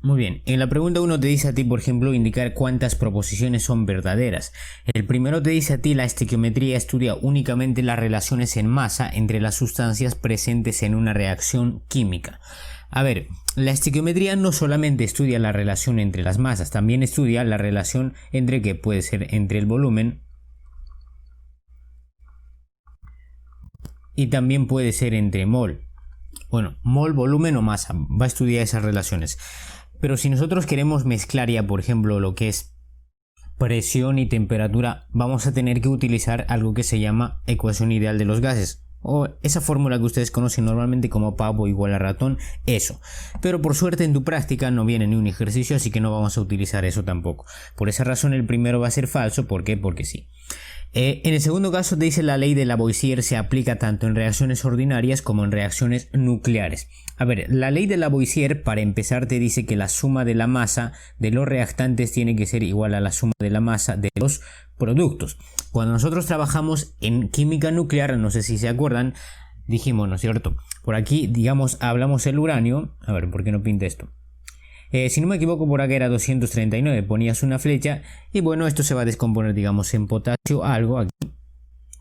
Muy bien, en la pregunta 1 te dice a ti, por ejemplo, indicar cuántas proposiciones son verdaderas. El primero te dice a ti, la estequiometría estudia únicamente las relaciones en masa entre las sustancias presentes en una reacción química. A ver, la estequiometría no solamente estudia la relación entre las masas, también estudia la relación entre, que puede ser entre el volumen y también puede ser entre mol. Bueno, mol, volumen o masa, va a estudiar esas relaciones. Pero si nosotros queremos mezclar ya, por ejemplo, lo que es presión y temperatura, vamos a tener que utilizar algo que se llama ecuación ideal de los gases. O esa fórmula que ustedes conocen normalmente como pavo igual a ratón, eso. Pero por suerte en tu práctica no viene ni un ejercicio, así que no vamos a utilizar eso tampoco. Por esa razón el primero va a ser falso. ¿Por qué? Porque sí. En el segundo caso te dice la ley de Lavoisier se aplica tanto en reacciones ordinarias como en reacciones nucleares. A ver, la ley de Lavoisier para empezar te dice que la suma de la masa de los reactantes tiene que ser igual a la suma de la masa de los productos. Cuando nosotros trabajamos en química nuclear, no sé si se acuerdan, dijimos, ¿no es cierto? Por aquí, digamos, hablamos del uranio. A ver, ¿por qué no pinta esto? Si no me equivoco, por acá era 239, ponías una flecha y bueno, esto se va a descomponer, digamos, en potasio, algo aquí,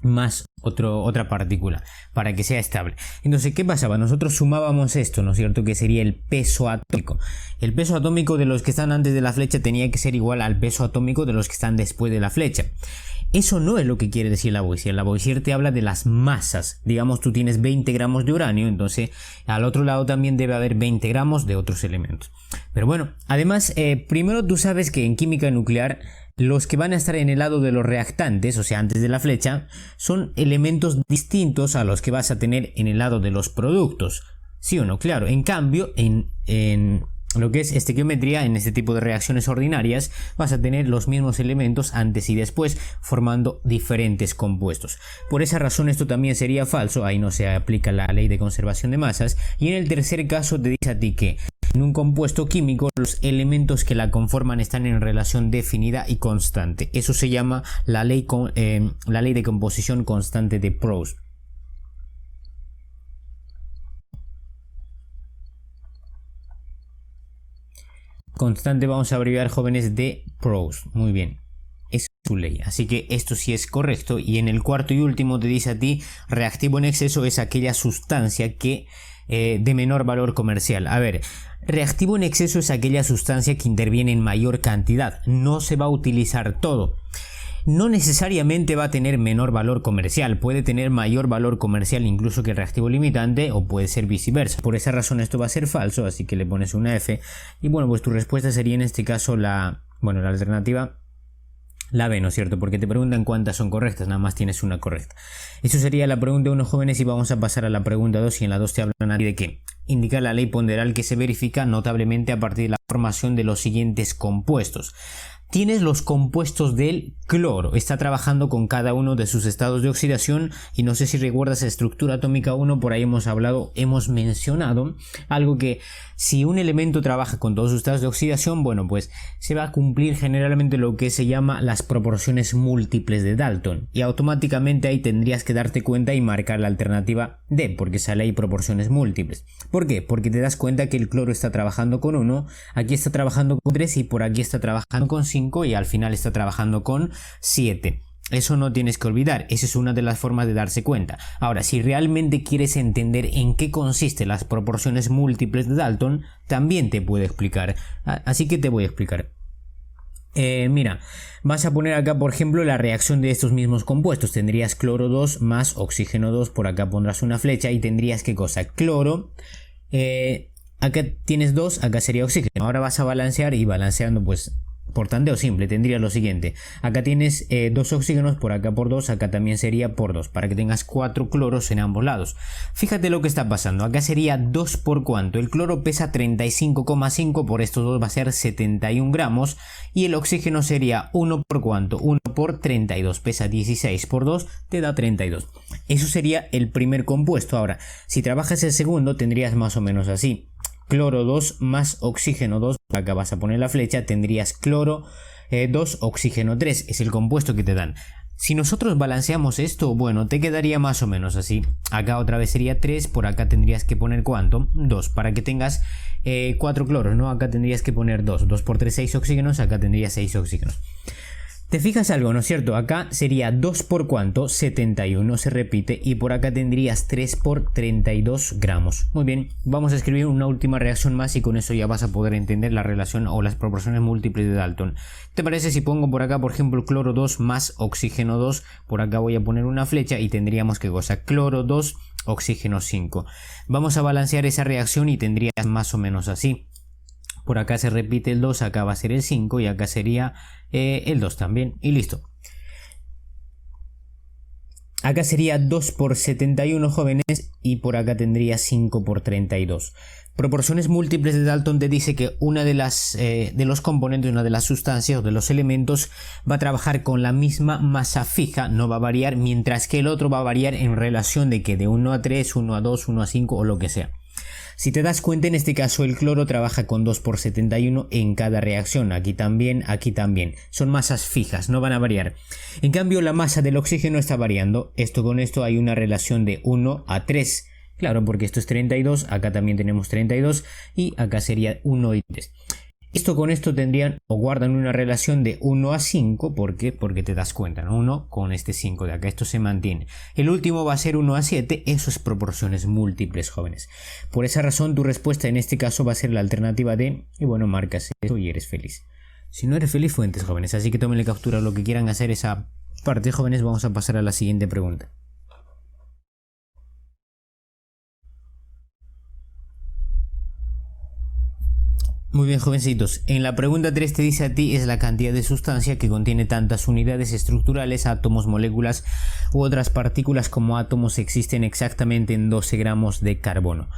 más otra partícula, para que sea estable. Entonces, ¿qué pasaba? Nosotros sumábamos esto, ¿no es cierto? Que sería el peso atómico. El peso atómico de los que están antes de la flecha tenía que ser igual al peso atómico de los que están después de la flecha. Eso no es lo que quiere decir Lavoisier. Lavoisier te habla de las masas. Digamos, tú tienes 20 gramos de uranio, entonces al otro lado también debe haber 20 gramos de otros elementos. Pero bueno, además, primero tú sabes que en química nuclear los que van a estar en el lado de los reactantes, o sea, antes de la flecha, son elementos distintos a los que vas a tener en el lado de los productos. ¿Sí o no? Claro, en cambio, en lo que es estequiometría, en este tipo de reacciones ordinarias, vas a tener los mismos elementos antes y después, formando diferentes compuestos. Por esa razón esto también sería falso, ahí no se aplica la ley de conservación de masas. Y en el tercer caso te dice a ti que en un compuesto químico los elementos que la conforman están en relación definida y constante. Eso se llama la ley de composición constante de Proust. Constante vamos a abreviar, jóvenes, de Proust. Muy bien, es su ley, así que esto sí es correcto. Y en el cuarto y último te dice a ti, reactivo en exceso es aquella sustancia que de menor valor comercial. A ver, reactivo en exceso es aquella sustancia que interviene en mayor cantidad, no se va a utilizar todo. No necesariamente va a tener menor valor comercial, puede tener mayor valor comercial incluso que el reactivo limitante, o puede ser viceversa. Por esa razón esto va a ser falso, así que le pones una F. Y bueno, pues tu respuesta sería en este caso la alternativa, la B, ¿no es cierto? Porque te preguntan cuántas son correctas, nada más tienes una correcta. Eso sería la pregunta 1, jóvenes, y vamos a pasar a la pregunta 2, y en la 2 te hablan a ti de qué. Indica la ley ponderal que se verifica notablemente a partir de la formación de los siguientes compuestos. Tienes los compuestos del cloro, está trabajando con cada uno de sus estados de oxidación, y no sé si recuerdas estructura atómica 1, por ahí hemos mencionado algo que si un elemento trabaja con todos sus estados de oxidación, bueno, pues se va a cumplir generalmente lo que se llama las proporciones múltiples de Dalton, y automáticamente ahí tendrías que darte cuenta y marcar la alternativa D, porque sale ahí proporciones múltiples. ¿Por qué? Porque te das cuenta que el cloro está trabajando con 1, aquí está trabajando con 3 y por aquí está trabajando con 5 y al final está trabajando con 7. Eso no tienes que olvidar, esa es una de las formas de darse cuenta. Ahora, si realmente quieres entender en qué consisten las proporciones múltiples de Dalton, también te puedo explicar. Así que te voy a explicar. Mira, vas a poner acá, por ejemplo, la reacción de estos mismos compuestos. Tendrías cloro 2 más oxígeno 2, por acá pondrás una flecha y tendrías ¿qué cosa? Cloro, acá tienes 2, acá sería oxígeno. Ahora vas a balancear y balanceando pues por tanteo simple tendrías lo siguiente. Acá tienes 2 oxígenos, por acá por 2, acá también sería por 2, para que tengas 4 cloros en ambos lados. Fíjate lo que está pasando, acá sería 2 por cuánto. El cloro pesa 35,5, por estos dos va a ser 71 gramos. Y el oxígeno sería 1 por cuánto, 1 por 32, pesa 16 por 2, te da 32. Eso sería el primer compuesto. Ahora, si trabajas el segundo, tendrías más o menos así. Cloro 2 más oxígeno 2, acá vas a poner la flecha, tendrías cloro 2, oxígeno 3, es el compuesto que te dan. Si nosotros balanceamos esto, bueno, te quedaría más o menos así. Acá otra vez sería 3, por acá tendrías que poner ¿cuánto? 2, para que tengas 4 cloros, ¿no? Acá tendrías que poner 2. 2 por 3, 6 oxígenos, acá tendrías 6 oxígenos. ¿Te fijas algo, no es cierto? Acá sería 2 por ¿cuánto? 71, se repite, y por acá tendrías 3 por 32 gramos. Muy bien, vamos a escribir una última reacción más y con eso ya vas a poder entender la relación o las proporciones múltiples de Dalton. ¿Te parece si pongo por acá, por ejemplo, cloro 2 más oxígeno 2? Por acá voy a poner una flecha y tendríamos que cosa, cloro 2, oxígeno 5. Vamos a balancear esa reacción y tendrías más o menos así. Por acá se repite el 2, acá va a ser el 5 y acá sería el 2 también. Y listo. Acá sería 2 por 71 jóvenes y por acá tendría 5 por 32. Proporciones múltiples de Dalton te dice que una de los componentes, una de las sustancias o de los elementos va a trabajar con la misma masa fija, no va a variar, mientras que el otro va a variar en relación de que de 1 a 3, 1 a 2, 1 a 5 o lo que sea. Si te das cuenta, en este caso el cloro trabaja con 2 por 71 en cada reacción, aquí también, son masas fijas, no van a variar. En cambio la masa del oxígeno está variando, esto con esto hay una relación de 1 a 3, claro, porque esto es 32, acá también tenemos 32 y acá sería 1 y 3. Esto con esto tendrían o guardan una relación de 1 a 5, ¿por qué? Porque te das cuenta, ¿no? 1 con este 5 de acá, esto se mantiene. El último va a ser 1 a 7, eso es proporciones múltiples, jóvenes. Por esa razón tu respuesta en este caso va a ser la alternativa D, y bueno, marcas eso y eres feliz. Si no eres feliz, fuentes, jóvenes, así que tómenle captura lo que quieran hacer esa parte, jóvenes. Vamos a pasar a la siguiente pregunta. Muy bien, jovencitos. En la pregunta 3 te dice a ti es la cantidad de sustancia que contiene tantas unidades estructurales, átomos, moléculas u otras partículas como átomos existen exactamente en 12 gramos de carbono.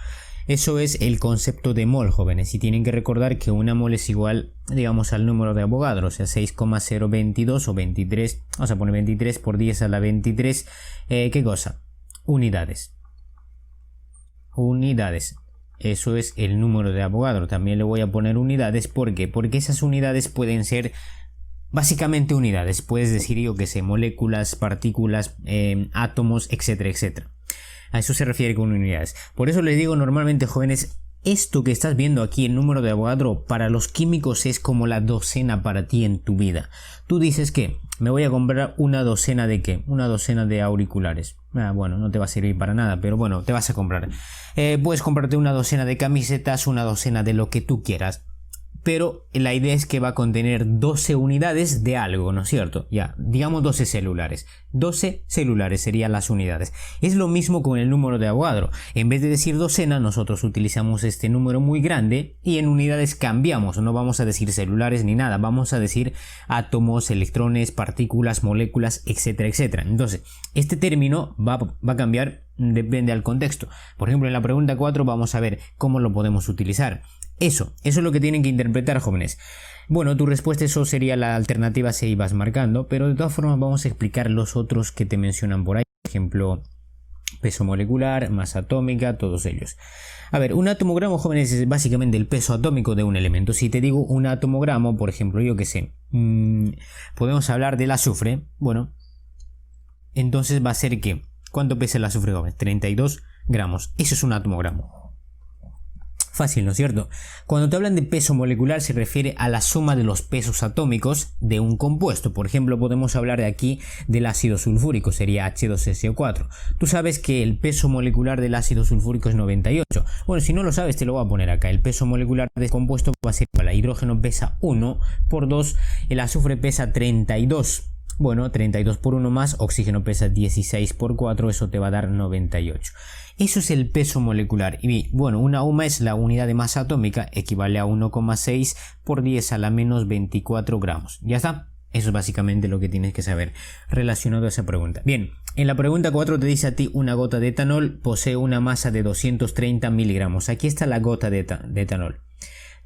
Eso es el concepto de mol, jóvenes, y tienen que recordar que una mol es igual, digamos, al número de Avogadro, o sea, 6,022 o 23, vamos a poner 23 por 10 a la 23, ¿qué cosa? Unidades. Unidades. Eso es el número de Avogadro. También le voy a poner unidades. ¿Por qué? Porque esas unidades pueden ser básicamente unidades. Puedes decir, yo que sé, moléculas, partículas, átomos, etcétera, etcétera. A eso se refiere con unidades. Por eso les digo normalmente, jóvenes, esto que estás viendo aquí, el número de Avogadro, para los químicos es como la docena para ti en tu vida. Tú dices que me voy a comprar una docena de ¿qué? Una docena de auriculares. Bueno, no te va a servir para nada, pero bueno, te vas a comprar. Puedes comprarte una docena de camisetas, una docena de lo que tú quieras. Pero la idea es que va a contener 12 unidades de algo, ¿no es cierto? Ya, digamos 12 celulares. 12 celulares serían las unidades. Es lo mismo con el número de Avogadro. En vez de decir docena, nosotros utilizamos este número muy grande y en unidades cambiamos. No vamos a decir celulares ni nada. Vamos a decir átomos, electrones, partículas, moléculas, etcétera, etcétera. Entonces, este término va a cambiar, depende del contexto. Por ejemplo, en la pregunta 4 vamos a ver cómo lo podemos utilizar. Eso es lo que tienen que interpretar, jóvenes. Bueno, tu respuesta eso sería la alternativa C y vas marcando, pero de todas formas vamos a explicar los otros que te mencionan por ahí. Por ejemplo, peso molecular, masa atómica, todos ellos. A ver, un atomogramo, jóvenes, es básicamente el peso atómico de un elemento. Si te digo un atomogramo, por ejemplo, yo que sé, podemos hablar del azufre. Bueno, entonces va a ser que, ¿cuánto pesa el azufre, jóvenes? 32 gramos. Eso es un atomogramo. Fácil, ¿no es cierto? Cuando te hablan de peso molecular se refiere a la suma de los pesos atómicos de un compuesto. Por ejemplo, podemos hablar de aquí del ácido sulfúrico, sería H2SO4. Tú sabes que el peso molecular del ácido sulfúrico es 98. Bueno, si no lo sabes te lo voy a poner acá. El peso molecular de este compuesto va a ser igual. El hidrógeno pesa 1 por 2, el azufre pesa 32. Bueno, 32 por 1 más, oxígeno pesa 16 por 4, eso te va a dar 98. Eso es el peso molecular. Y bueno, una UMA es la unidad de masa atómica, equivale a 1,6 por 10 a la menos 24 gramos. ¿Ya está? Eso es básicamente lo que tienes que saber relacionado a esa pregunta. Bien, en la pregunta 4 te dice a ti una gota de etanol posee una masa de 230 miligramos. Aquí está la gota de etanol.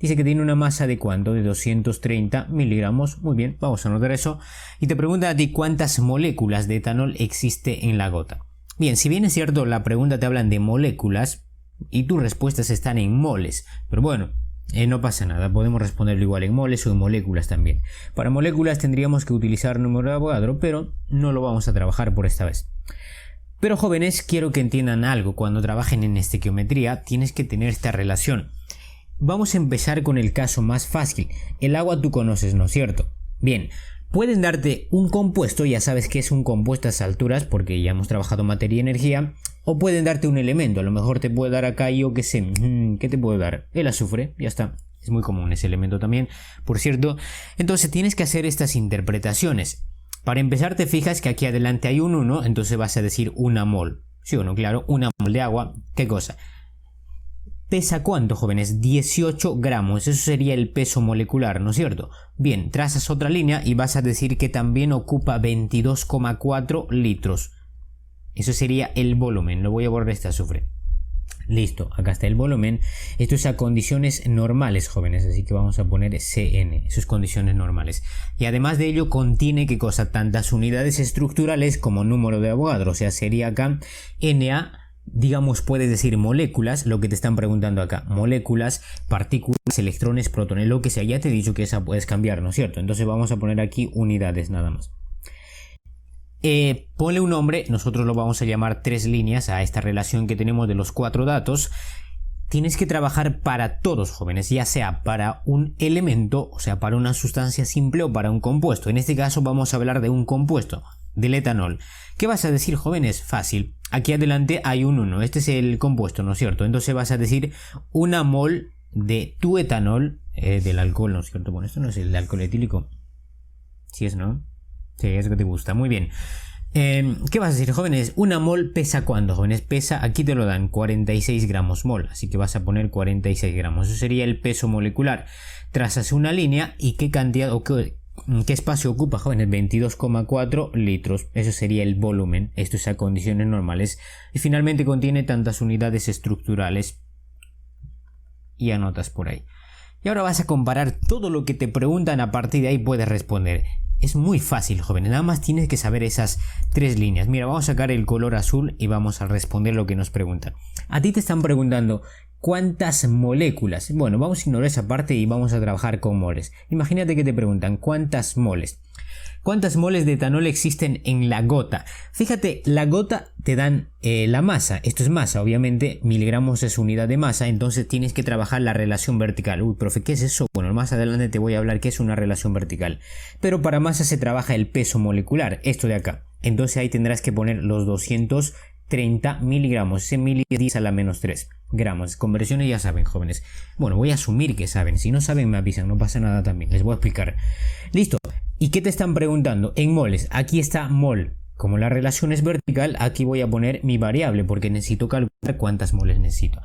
Dice que tiene una masa de ¿cuánto? De 230 miligramos. Muy bien, vamos a anotar eso. Y te pregunta a ti cuántas moléculas de etanol existe en la gota. Bien, si bien es cierto la pregunta te hablan de moléculas y tus respuestas están en moles. Pero bueno, No pasa nada, podemos responderlo igual en moles o en moléculas también. Para moléculas tendríamos que utilizar número de Avogadro, pero no lo vamos a trabajar por esta vez. Pero jóvenes, quiero que entiendan algo. Cuando trabajen en estequiometría tienes que tener esta relación. Vamos a empezar con el caso más fácil. El agua tú conoces, ¿no es cierto? Bien, pueden darte un compuesto, ya sabes que es un compuesto a esas alturas porque ya hemos trabajado materia y energía, o pueden darte un elemento. A lo mejor te puede dar acá, yo qué sé, ¿qué te puede dar? El azufre, ya está. Es muy común ese elemento también, por cierto. Entonces tienes que hacer estas interpretaciones. Para empezar te fijas que aquí adelante hay un 1, entonces vas a decir una mol. ¿Sí o no? Claro, una mol de agua, ¿qué cosa? ¿Pesa cuánto, jóvenes? 18 gramos, eso sería el peso molecular, ¿no es cierto? Bien, trazas otra línea y vas a decir que también ocupa 22,4 litros. Eso sería el volumen, lo voy a borrar este azufre. Listo, acá está el volumen. Esto es a condiciones normales, jóvenes, así que vamos a poner CN, eso es condiciones normales. Y además de ello contiene, ¿qué cosa? Tantas unidades estructurales como número de Avogadro, o sea, sería acá Na. Digamos, puedes decir moléculas, lo que te están preguntando acá, moléculas, partículas, electrones, protones, lo que sea. Ya te he dicho que esa puedes cambiar, ¿no es cierto? Entonces vamos a poner aquí unidades nada más. Ponle un nombre, nosotros lo vamos a llamar 3 líneas a esta relación que tenemos de los 4 datos. Tienes que trabajar para todos, jóvenes, ya sea para un elemento, o sea, para una sustancia simple o para un compuesto. En este caso vamos a hablar de un compuesto, del etanol. ¿Qué vas a decir, jóvenes? Fácil. Aquí adelante hay un 1, este es el compuesto, ¿no es cierto? Entonces vas a decir una mol de tu etanol, del alcohol, ¿no es cierto? Bueno, esto no es el alcohol etílico. Sí es, ¿no? Sí, es que te gusta, muy bien. ¿Qué vas a decir, jóvenes? Una mol pesa ¿cuánto, jóvenes? Pesa, aquí te lo dan, 46 gramos mol, así que vas a poner 46 gramos. Eso sería el peso molecular. Trazas una línea y qué cantidad o qué espacio ocupa, jóvenes, 22,4 litros. Eso sería el volumen. Esto es a condiciones normales. Y finalmente contiene tantas unidades estructurales. Y anotas por ahí. Y ahora vas a comparar todo lo que te preguntan, a partir de ahí puedes responder. Es muy fácil, jóvenes, nada más tienes que saber esas 3 líneas. Mira, vamos a sacar el color azul y vamos a responder lo que nos preguntan. A ti te están preguntando ¿cuántas moléculas? Bueno, vamos a ignorar esa parte y vamos a trabajar con moles. Imagínate que te preguntan ¿cuántas moles? ¿Cuántas moles de etanol existen en la gota? Fíjate, la gota te dan la masa. Esto es masa, obviamente, miligramos es unidad de masa, entonces tienes que trabajar la relación vertical. Uy, profe, ¿qué es eso? Bueno, más adelante te voy a hablar qué es una relación vertical. Pero para masa se trabaja el peso molecular, esto de acá. Entonces ahí tendrás que poner los 230 miligramos. Ese mili es 10 a la menos 3 gramos. Conversiones ya saben, jóvenes. Bueno, voy a asumir que saben. Si no saben, me avisan, no pasa nada también. Les voy a explicar. Listo. ¿Y qué te están preguntando? En moles, aquí está mol. Como la relación es vertical, aquí voy a poner mi variable porque necesito calcular cuántas moles necesito.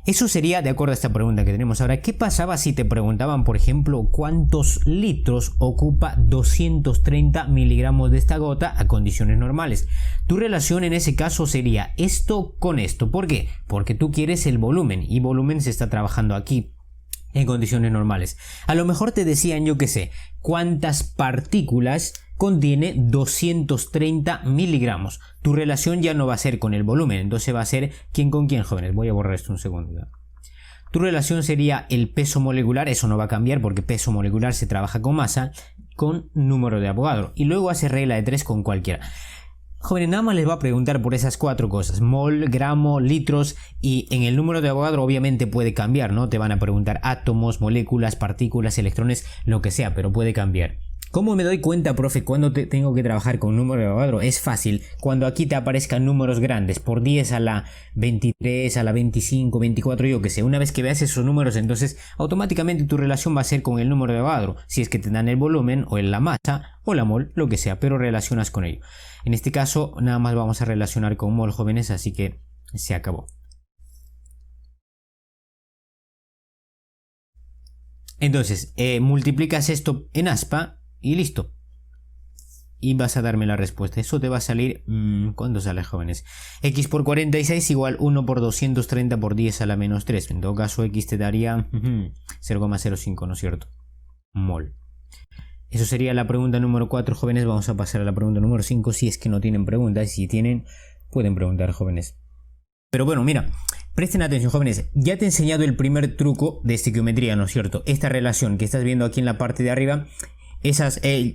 Eso sería de acuerdo a esta pregunta que tenemos ahora. ¿Qué pasaba si te preguntaban, por ejemplo, cuántos litros ocupa 230 miligramos de esta gota a condiciones normales? Tu relación en ese caso sería esto con esto. ¿Por qué? Porque tú quieres el volumen y volumen se está trabajando aquí en condiciones normales. A lo mejor te decían, yo qué sé, cuántas partículas contiene 230 miligramos. Tu relación ya no va a ser con el volumen, entonces va a ser quién con quién, jóvenes. Voy a borrar esto un segundo. Tu relación sería el peso molecular, eso no va a cambiar porque peso molecular se trabaja con masa, con número de Avogadro. Y luego hace regla de 3 con cualquiera. Jóvenes, nada más les va a preguntar por esas 4 cosas, mol, gramo, litros, y en el número de Avogadro obviamente puede cambiar, ¿no? Te van a preguntar átomos, moléculas, partículas, electrones, lo que sea, pero puede cambiar. ¿Cómo me doy cuenta, profe, cuando tengo que trabajar con número de Avogadro? Es fácil, cuando aquí te aparezcan números grandes, por 10 a la 23, a la 25, 24, yo que sé. Una vez que veas esos números, entonces automáticamente tu relación va a ser con el número de Avogadro, si es que te dan el volumen o en la masa o la mol, lo que sea, pero relacionas con ello. En este caso nada más vamos a relacionar con mol, jóvenes, así que se acabó. Entonces multiplicas esto en aspa y listo. Y vas a darme la respuesta. Eso te va a salir... ¿cuánto sale, jóvenes? X por 46 igual 1 por 230 por 10 a la menos 3. En todo caso X te daría 0,05, ¿no es cierto? Mol. Eso sería la pregunta número 4, jóvenes. Vamos a pasar a la pregunta número 5, si es que no tienen preguntas. Si tienen, pueden preguntar, jóvenes. Pero bueno, mira, Presten atención, jóvenes, ya te he enseñado el primer truco de estequiometría, ¿no es cierto? Esta relación que estás viendo aquí en la parte de arriba,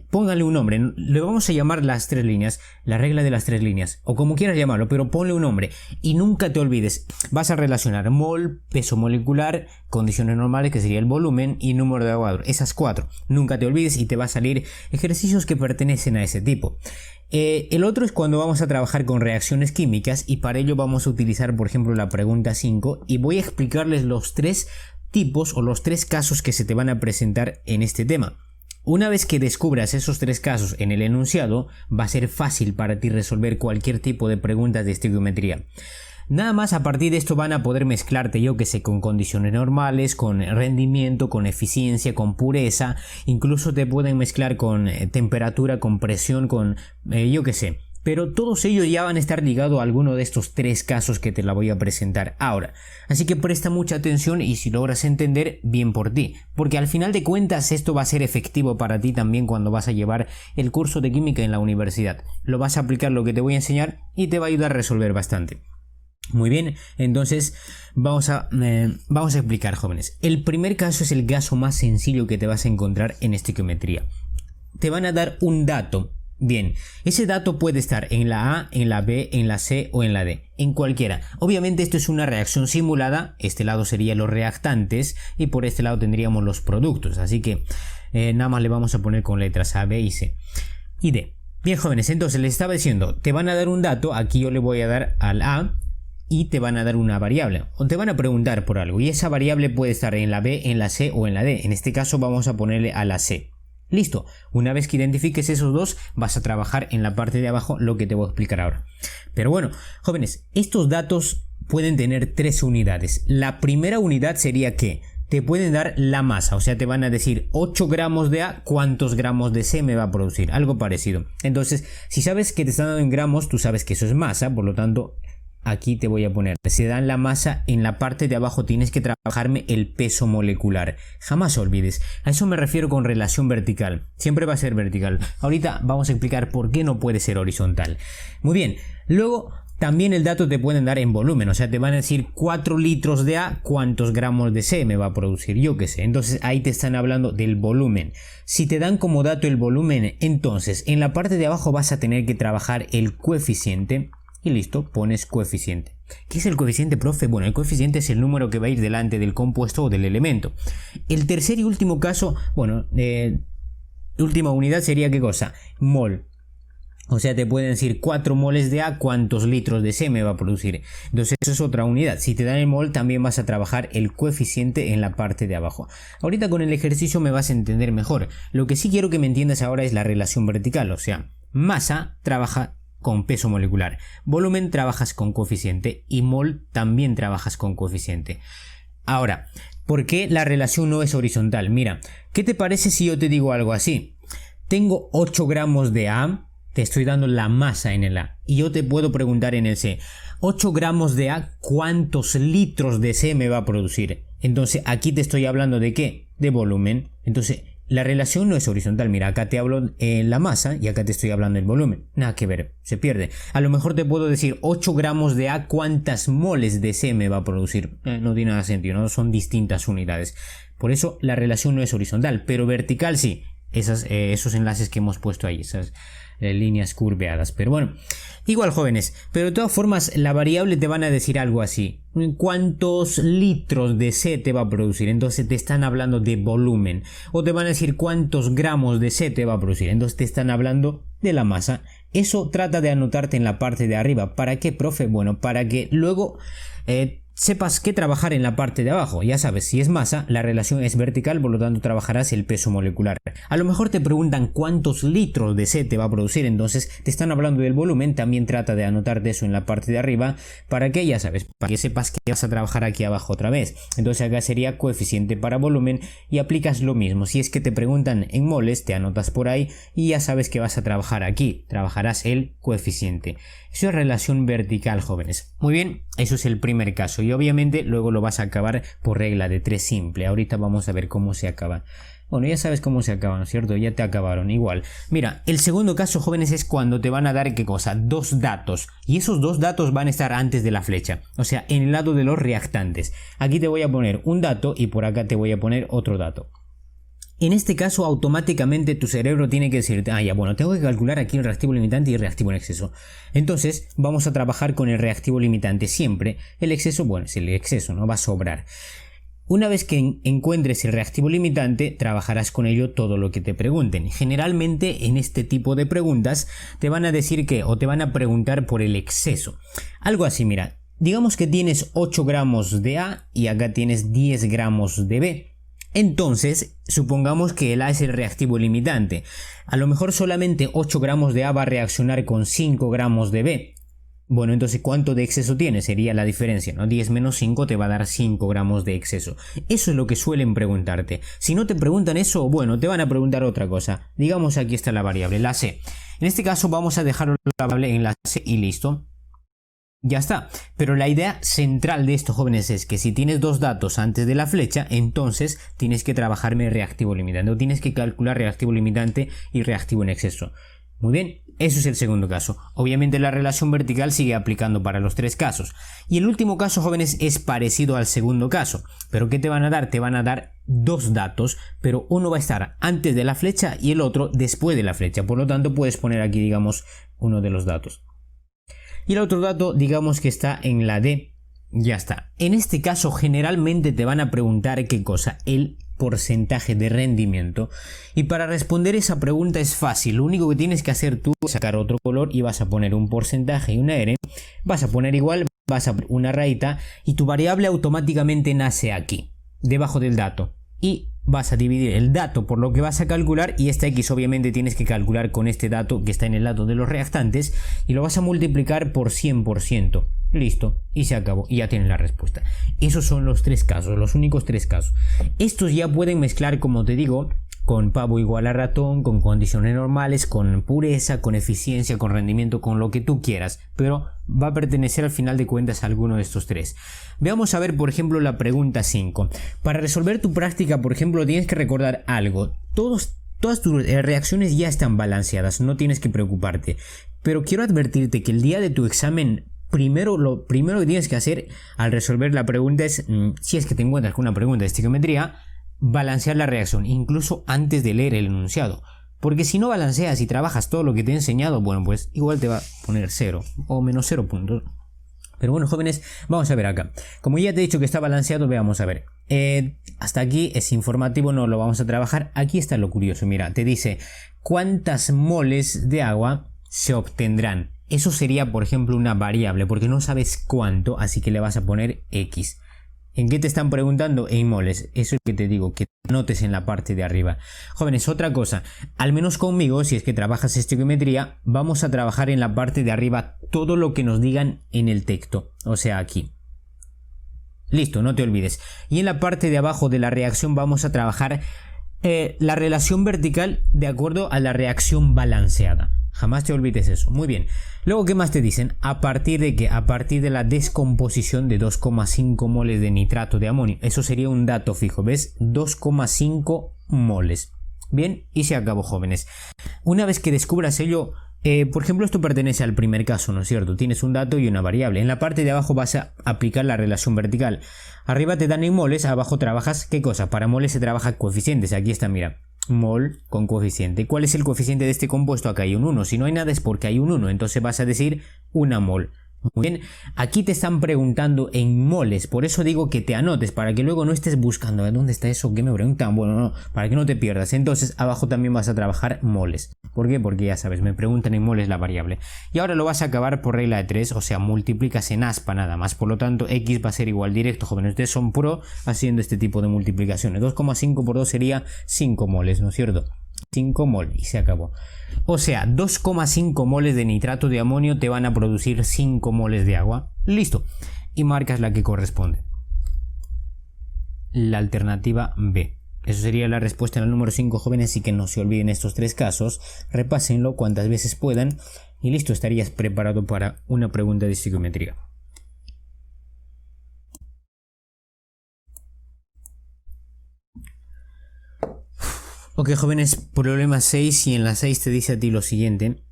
pónganle un nombre, le vamos a llamar las tres líneas, la regla de las tres líneas, o como quieras llamarlo, pero ponle un nombre y nunca te olvides, vas a relacionar mol, peso molecular, condiciones normales que sería el volumen y número de Avogadro, esas cuatro, nunca te olvides y te va a salir ejercicios que pertenecen a ese tipo. El otro es cuando vamos a trabajar con reacciones químicas y para ello vamos a utilizar por ejemplo la pregunta 5 y voy a explicarles los tres tipos o los tres casos que se te van a presentar en este tema. Una vez que descubras esos tres casos en el enunciado, va a ser fácil para ti resolver cualquier tipo de preguntas de estequiometría. Nada más a partir de esto van a poder mezclarte, yo que sé, con condiciones normales, con rendimiento, con eficiencia, con pureza, incluso te pueden mezclar con temperatura, con presión, con yo que sé. Pero todos ellos ya van a estar ligados a alguno de estos tres casos que te la voy a presentar ahora. Así que presta mucha atención y si logras entender, bien por ti. Porque al final de cuentas esto va a ser efectivo para ti también cuando vas a llevar el curso de química en la universidad. Lo vas a aplicar lo que te voy a enseñar y te va a ayudar a resolver bastante. Muy bien, entonces vamos a explicar, jóvenes. El primer caso es el caso más sencillo que te vas a encontrar en estequiometría. Te van a dar un dato. Bien, ese dato puede estar en la A, en la B, en la C o en la D, en cualquiera. Obviamente esto es una reacción simulada, este lado sería los reactantes y por este lado tendríamos los productos, así que nada más le vamos a poner con letras A, B y C y D. Bien, jóvenes, entonces les estaba diciendo, te van a dar un dato, aquí yo le voy a dar al A y te van a dar una variable o te van a preguntar por algo y esa variable puede estar en la B, en la C o en la D, en este caso vamos a ponerle a la C. Listo, una vez que identifiques esos dos vas a trabajar en la parte de abajo lo que te voy a explicar ahora. Pero bueno, jóvenes, estos datos pueden tener tres unidades. La primera unidad sería que te pueden dar la masa, o sea te van a decir 8 gramos de A, ¿cuántos gramos de C me va a producir? Algo parecido. Entonces, si sabes que te están dando en gramos, tú sabes que eso es masa, por lo tanto aquí te voy a poner, se dan la masa, en la parte de abajo tienes que trabajarme el peso molecular. Jamás olvides, a eso me refiero con relación vertical, siempre va a ser vertical. Ahorita vamos a explicar por qué no puede ser horizontal. Muy bien, luego también el dato te pueden dar en volumen, o sea te van a decir 4 litros de A, ¿cuántos gramos de C me va a producir? Yo qué sé, entonces ahí te están hablando del volumen. Si te dan como dato el volumen, entonces en la parte de abajo vas a tener que trabajar el coeficiente. Y listo, pones coeficiente. ¿Qué es el coeficiente, profe? Bueno, el coeficiente es el número que va a ir delante del compuesto o del elemento. El tercer y último caso, bueno, última unidad sería ¿qué cosa? Mol. O sea, te pueden decir 4 moles de A, ¿cuántos litros de C me va a producir? Entonces eso es otra unidad. Si te dan el mol, también vas a trabajar el coeficiente en la parte de abajo. Ahorita con el ejercicio me vas a entender mejor. Lo que sí quiero que me entiendas ahora es la relación vertical. O sea, masa trabaja con peso molecular, volumen trabajas con coeficiente y mol también trabajas con coeficiente. Ahora, ¿por qué la relación no es horizontal? Mira, ¿qué te parece si yo te digo algo así? Tengo 8 gramos de A, te estoy dando la masa en el A y yo te puedo preguntar en el C, 8 gramos de A, ¿cuántos litros de C me va a producir? Entonces aquí te estoy hablando de ¿qué? De volumen. Entonces la relación no es horizontal, mira, acá te hablo en la masa y acá te estoy hablando del volumen. Nada que ver, se pierde. A lo mejor te puedo decir 8 gramos de A, ¿cuántas moles de C me va a producir? No tiene nada de sentido, ¿no? Son distintas unidades. Por eso la relación no es horizontal, pero vertical sí. Esos enlaces que hemos puesto ahí, esas líneas curveadas. Pero bueno, igual jóvenes, pero de todas formas la variable te van a decir algo así. ¿Cuántos litros de C te va a producir? Entonces te están hablando de volumen. O te van a decir cuántos gramos de C te va a producir. Entonces te están hablando de la masa. Eso trata de anotarte en la parte de arriba. ¿Para qué, profe? Bueno, para que luego sepas qué trabajar en la parte de abajo. Ya sabes, si es masa, la relación es vertical, por lo tanto trabajarás el peso molecular. A lo mejor te preguntan cuántos litros de C te va a producir, entonces te están hablando del volumen, también trata de anotarte eso en la parte de arriba, para que ya sabes, para que sepas que vas a trabajar aquí abajo otra vez. Entonces acá sería coeficiente para volumen y aplicas lo mismo. Si es que te preguntan en moles, te anotas por ahí y ya sabes que vas a trabajar aquí, trabajarás el coeficiente. Eso es relación vertical, jóvenes. Muy bien, eso es el primer caso. y obviamente luego lo vas a acabar por regla de 3 simple. Ahorita vamos a ver cómo se acaba. Bueno, ya sabes cómo se acaban, ¿cierto? Ya te acabaron, igual. Mira, el segundo caso, jóvenes, es cuando te van a dar, ¿qué cosa? 2 datos. Y esos 2 datos van a estar antes de la flecha. O sea, en el lado de los reactantes. Aquí te voy a poner un dato y por acá te voy a poner otro dato. En este caso, automáticamente tu cerebro tiene que decirte, ya, bueno, tengo que calcular aquí el reactivo limitante y el reactivo en exceso. Entonces, vamos a trabajar con el reactivo limitante siempre. El exceso, bueno, es el exceso, no va a sobrar. Una vez que encuentres el reactivo limitante, trabajarás con ello todo lo que te pregunten. Generalmente en este tipo de preguntas te van a decir que o te van a preguntar por el exceso. Algo así, mira, digamos que tienes 8 gramos de A y acá tienes 10 gramos de B. Entonces, supongamos que el A es el reactivo limitante. A lo mejor solamente 8 gramos de A va a reaccionar con 5 gramos de B. Bueno, entonces, ¿cuánto de exceso tiene? Sería la diferencia, ¿no? 10 menos 5 te va a dar 5 gramos de exceso. Eso es lo que suelen preguntarte. Si no te preguntan eso, bueno, te van a preguntar otra cosa. Digamos, aquí está la variable, la C. En este caso vamos a dejar la variable en la C y listo. Ya está. Pero la idea central de esto, jóvenes, es que si tienes 2 datos antes de la flecha, entonces tienes que trabajarme reactivo limitante. O tienes que calcular reactivo limitante y reactivo en exceso. Muy bien, eso es el segundo caso. Obviamente la relación vertical sigue aplicando para los 3 casos. Y el último caso, jóvenes, es parecido al segundo caso. ¿Pero qué te van a dar? Te van a dar 2 datos, pero uno va a estar antes de la flecha y el otro después de la flecha. Por lo tanto, puedes poner aquí, digamos, uno de los datos. Y el otro dato, digamos que está en la D. Ya está. En este caso, generalmente te van a preguntar qué cosa, el porcentaje de rendimiento, y para responder esa pregunta es fácil. Lo único que tienes que hacer tú es sacar otro color y vas a poner un porcentaje y una R, vas a poner igual, vas a poner una rayita y tu variable automáticamente nace aquí, debajo del dato, y vas a dividir el dato por lo que vas a calcular y esta X obviamente tienes que calcular con este dato que está en el lado de los reactantes y lo vas a multiplicar por 100%. Listo, y se acabó, y ya tienes la respuesta. Esos son los 3 casos, los únicos 3 casos. Estos ya pueden mezclar, como te digo, con pavo igual a ratón, con condiciones normales, con pureza, con eficiencia, con rendimiento, con lo que tú quieras, pero va a pertenecer al final de cuentas a alguno de estos 3. Veamos a ver, por ejemplo, la pregunta 5. Para resolver tu práctica, por ejemplo, tienes que recordar algo. Todas tus reacciones ya están balanceadas, no tienes que preocuparte. Pero quiero advertirte que el día de tu examen, lo primero que tienes que hacer al resolver la pregunta es, si es que te encuentras con una pregunta de estequiometría, balancear la reacción, incluso antes de leer el enunciado. Porque si no balanceas y trabajas todo lo que te he enseñado, bueno, pues igual te va a poner 0 o menos 0 puntos. Pero bueno, jóvenes, vamos a ver acá. Como ya te he dicho que está balanceado, veamos a ver. Hasta aquí es informativo, no lo vamos a trabajar. Aquí está lo curioso, mira, te dice cuántas moles de agua se obtendrán. Eso sería, por ejemplo, una variable, porque no sabes cuánto, así que le vas a poner X. ¿En qué te están preguntando? En moles. Eso es lo que te digo, que notes en la parte de arriba. Jóvenes, otra cosa, al menos conmigo, si es que trabajas estequiometría, vamos a trabajar en la parte de arriba todo lo que nos digan en el texto, o sea, aquí. Listo, no te olvides. Y en la parte de abajo de la reacción vamos a trabajar la relación vertical de acuerdo a la reacción balanceada. Jamás te olvides eso. Muy bien. Luego, ¿qué más te dicen? ¿A partir de qué? A partir de la descomposición de 2,5 moles de nitrato de amonio. Eso sería un dato fijo, ¿ves? 2,5 moles. Bien, y se acabó, jóvenes. Una vez que descubras ello, por ejemplo, esto pertenece al primer caso, ¿no es cierto? Tienes un dato y una variable. En la parte de abajo vas a aplicar la relación vertical. Arriba te dan en moles, abajo trabajas, ¿qué cosa? Para moles se trabaja coeficientes. Aquí está, mira. Mol con coeficiente. ¿Cuál es el coeficiente de este compuesto? Acá hay un 1. Si no hay nada es porque hay un 1. Entonces vas a decir una mol. Muy bien, aquí te están preguntando en moles, por eso digo que te anotes, para que luego no estés buscando ¿dónde está eso? ¿Qué me preguntan? Bueno, no, para que no te pierdas. Entonces abajo también vas a trabajar moles. ¿Por qué? Porque ya sabes, me preguntan en moles la variable. Y ahora lo vas a acabar por regla de 3, o sea, multiplicas en aspa nada más. Por lo tanto, X va a ser igual directo, jóvenes. Ustedes son pro haciendo este tipo de multiplicaciones. 2,5 por 2 sería 5 moles, ¿no es cierto? 5 mol y se acabó. O sea, 2,5 moles de nitrato de amonio te van a producir 5 moles de agua. Listo. Y marcas la que corresponde. La alternativa B. Eso sería la respuesta en el número 5, jóvenes, así que no se olviden estos 3 casos. Repásenlo cuantas veces puedan y listo, estarías preparado para una pregunta de psicometría. Ok, jóvenes, problema 6, y en la 6 te dice a ti lo siguiente.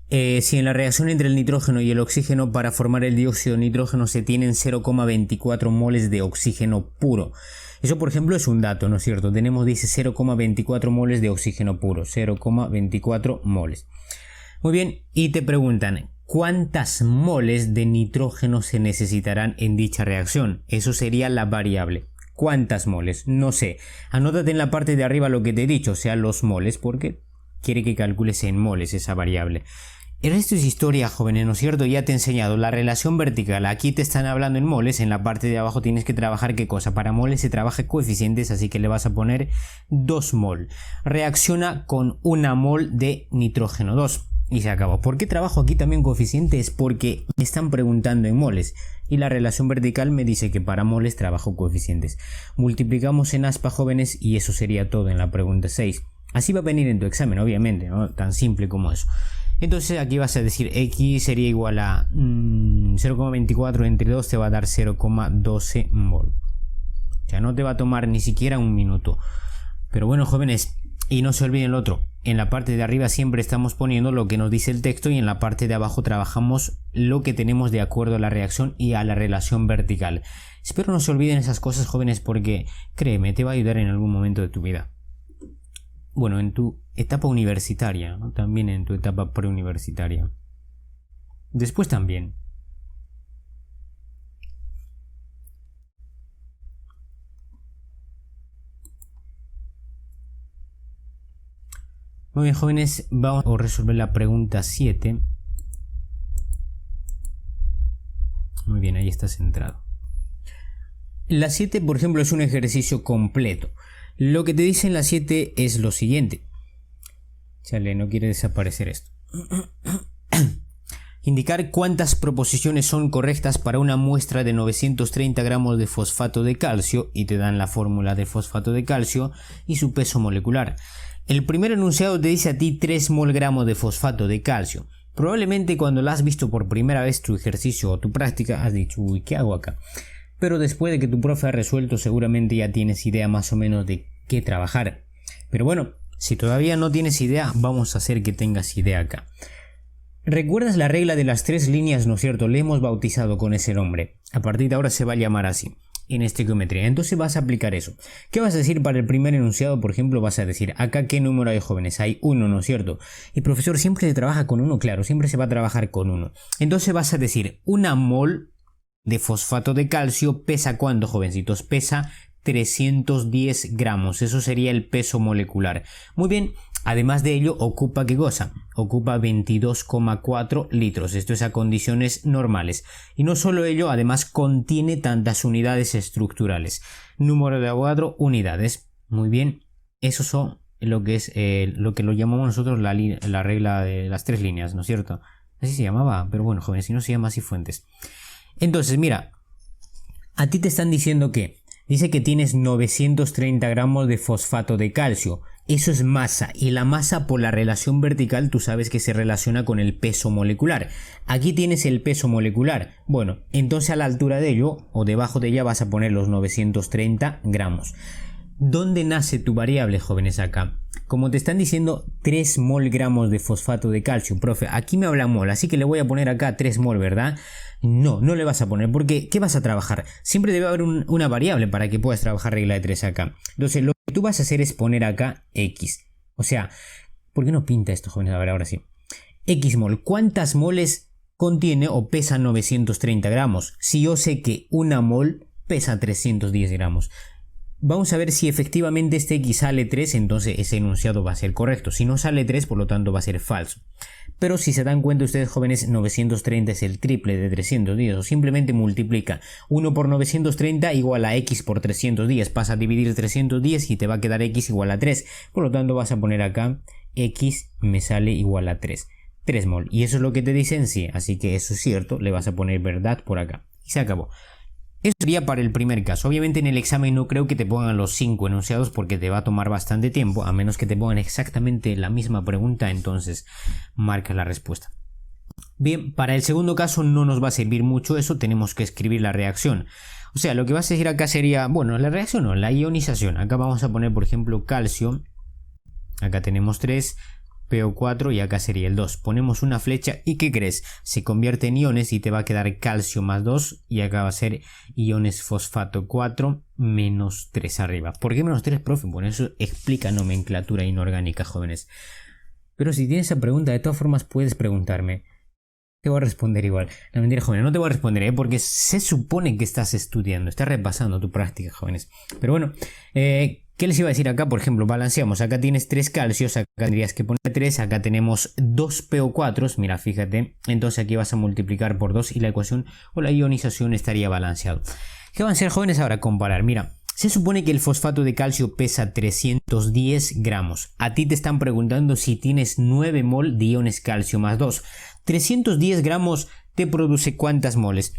Si en la reacción entre el nitrógeno y el oxígeno para formar el dióxido de nitrógeno se tienen 0,24 moles de oxígeno puro. Eso, por ejemplo, es un dato, ¿no es cierto? Tenemos, dice, 0,24 moles de oxígeno puro, 0,24 moles. Muy bien, y te preguntan, ¿cuántas moles de nitrógeno se necesitarán en dicha reacción? Eso sería la variable. ¿Cuántas moles? No sé. Anótate en la parte de arriba lo que te he dicho, o sea, los moles, porque quiere que calcules en moles esa variable. El resto es historia, jóvenes, ¿no es cierto? Ya te he enseñado la relación vertical. Aquí te están hablando en moles, en la parte de abajo tienes que trabajar ¿qué cosa? Para moles se trabaja coeficientes, así que le vas a poner 2 mol. Reacciona con 1 mol de nitrógeno 2. Y se acabó. ¿Por qué trabajo aquí también coeficientes? Porque me están preguntando en moles. Y la relación vertical me dice que para moles trabajo coeficientes. Multiplicamos en aspa, jóvenes, y eso sería todo en la pregunta 6. Así va a venir en tu examen, obviamente, ¿no? Tan simple como eso. Entonces aquí vas a decir x sería igual a 0,24 entre 2 te va a dar 0,12 mol. O sea, no te va a tomar ni siquiera un minuto. Pero bueno, jóvenes, y no se olviden lo otro. En la parte de arriba siempre estamos poniendo lo que nos dice el texto y en la parte de abajo trabajamos lo que tenemos de acuerdo a la reacción y a la relación vertical. Espero no se olviden esas cosas, jóvenes, porque créeme, te va a ayudar en algún momento de tu vida. Bueno, en tu etapa universitaria, ¿no? También en tu etapa preuniversitaria. Después también. Muy bien, jóvenes, vamos a resolver la pregunta 7. Muy bien, ahí está centrado. La 7, por ejemplo, es un ejercicio completo. Lo que te dice en la 7 es lo siguiente. Chale, no quiere desaparecer esto. Indicar cuántas proposiciones son correctas para una muestra de 930 gramos de fosfato de calcio, y te dan la fórmula de fosfato de calcio y su peso molecular. El primer enunciado te dice a ti 3 mol gramos de fosfato de calcio. Probablemente cuando lo has visto por primera vez tu ejercicio o tu práctica has dicho, uy, ¿qué hago acá? Pero después de que tu profe ha resuelto seguramente ya tienes idea más o menos de qué trabajar. Pero bueno, si todavía no tienes idea, vamos a hacer que tengas idea acá. ¿Recuerdas la regla de las 3 líneas, no es cierto? Le hemos bautizado con ese nombre. A partir de ahora se va a llamar así, en estequiometría. Entonces vas a aplicar eso. ¿Qué vas a decir para el primer enunciado? Por ejemplo, vas a decir, acá ¿qué número hay, jóvenes? Hay 1, ¿no es cierto? Y profesor, ¿siempre se trabaja con 1? Claro, siempre se va a trabajar con 1. Entonces vas a decir, 1 mol de fosfato de calcio pesa ¿cuánto, jovencitos? Pesa 310 gramos. Eso sería el peso molecular. Muy bien. Además de ello, ocupa ¿qué cosa? Ocupa 22,4 litros. Esto es a condiciones normales. Y no solo ello, además contiene tantas unidades estructurales. Número de Avogadro, unidades. Muy bien. Eso son lo que es lo que lo llamamos nosotros la regla de las 3 líneas, ¿no es cierto? Así se llamaba, pero bueno, jóvenes, si no se llama así Fuentes. Entonces, mira, a ti te están diciendo que dice que tienes 930 gramos de fosfato de calcio. Eso es masa, y la masa por la relación vertical tú sabes que se relaciona con el peso molecular. Aquí tienes el peso molecular. Bueno, entonces a la altura de ello o debajo de ella vas a poner los 930 gramos. ¿Dónde nace tu variable, jóvenes, acá? Como te están diciendo 3 mol gramos de fosfato de calcio, profe, aquí me habla mol, así que le voy a poner acá 3 mol, ¿verdad? No, no le vas a poner, porque ¿qué vas a trabajar? Siempre debe haber una variable para que puedas trabajar regla de 3 acá. Entonces lo que tú vas a hacer es poner acá X. O sea, ¿por qué no pinta esto, jóvenes? A ver, ahora sí. X mol, ¿cuántas moles contiene o pesa 930 gramos? Si yo sé que una mol pesa 310 gramos. Vamos a ver si efectivamente este X sale 3, entonces ese enunciado va a ser correcto. Si no sale 3, por lo tanto va a ser falso. Pero si se dan cuenta ustedes, jóvenes, 930 es el triple de 310. O simplemente multiplica 1 por 930 igual a X por 310. Pasa a dividir 310 y te va a quedar X igual a 3. Por lo tanto vas a poner acá X me sale igual a 3. 3 mol. Y eso es lo que te dicen, sí. Así que eso es cierto. Le vas a poner verdad por acá. Y se acabó. Eso sería para el primer caso. Obviamente en el examen no creo que te pongan los 5 enunciados porque te va a tomar bastante tiempo, a menos que te pongan exactamente la misma pregunta, entonces marca la respuesta. Bien, para el segundo caso no nos va a servir mucho eso, tenemos que escribir la reacción. O sea, lo que vas a decir acá sería, bueno, la reacción no, la ionización. Acá vamos a poner, por ejemplo, calcio. Acá tenemos 3, PO4 y acá sería el 2. Ponemos una flecha y ¿qué crees? Se convierte en iones y te va a quedar calcio más 2 y acá va a ser iones fosfato 4 menos 3 arriba. ¿Por qué menos 3, profe? Bueno, eso explica nomenclatura inorgánica, jóvenes. Pero si tienes esa pregunta, de todas formas puedes preguntarme. Te voy a responder igual. No, mentira, jóvenes, no te voy a responder, porque se supone que estás estudiando, estás repasando tu práctica, jóvenes. Pero bueno, ¿qué les iba a decir acá? Por ejemplo, balanceamos. Acá tienes 3 calcios, acá tendrías que poner 3, acá tenemos 2 PO4, mira, fíjate. Entonces aquí vas a multiplicar por 2 y la ecuación o la ionización estaría balanceado. ¿Qué van a hacer, jóvenes? Ahora comparar. Mira, se supone que el fosfato de calcio pesa 310 gramos. A ti te están preguntando si tienes 9 mol de iones calcio más 2. 310 gramos te produce ¿cuántas moles?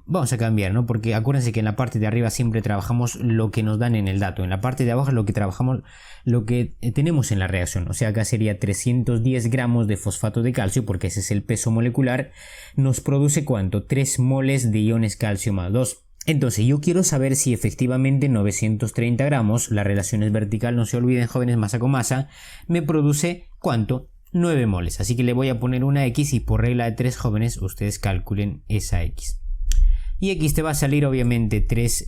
Vamos a cambiar, ¿no? Porque acuérdense que en la parte de arriba siempre trabajamos lo que nos dan en el dato. En la parte de abajo lo que trabajamos, lo que tenemos en la reacción. O sea, acá sería 310 gramos de fosfato de calcio, porque ese es el peso molecular. Nos produce ¿cuánto? 3 moles de iones calcio más 2. Entonces yo quiero saber si efectivamente 930 gramos, la relación es vertical, no se olviden, jóvenes, masa con masa, me produce ¿cuánto? 9 moles. Así que le voy a poner una X y por regla de 3, jóvenes, ustedes calculen esa X. Y X te va a salir obviamente 3,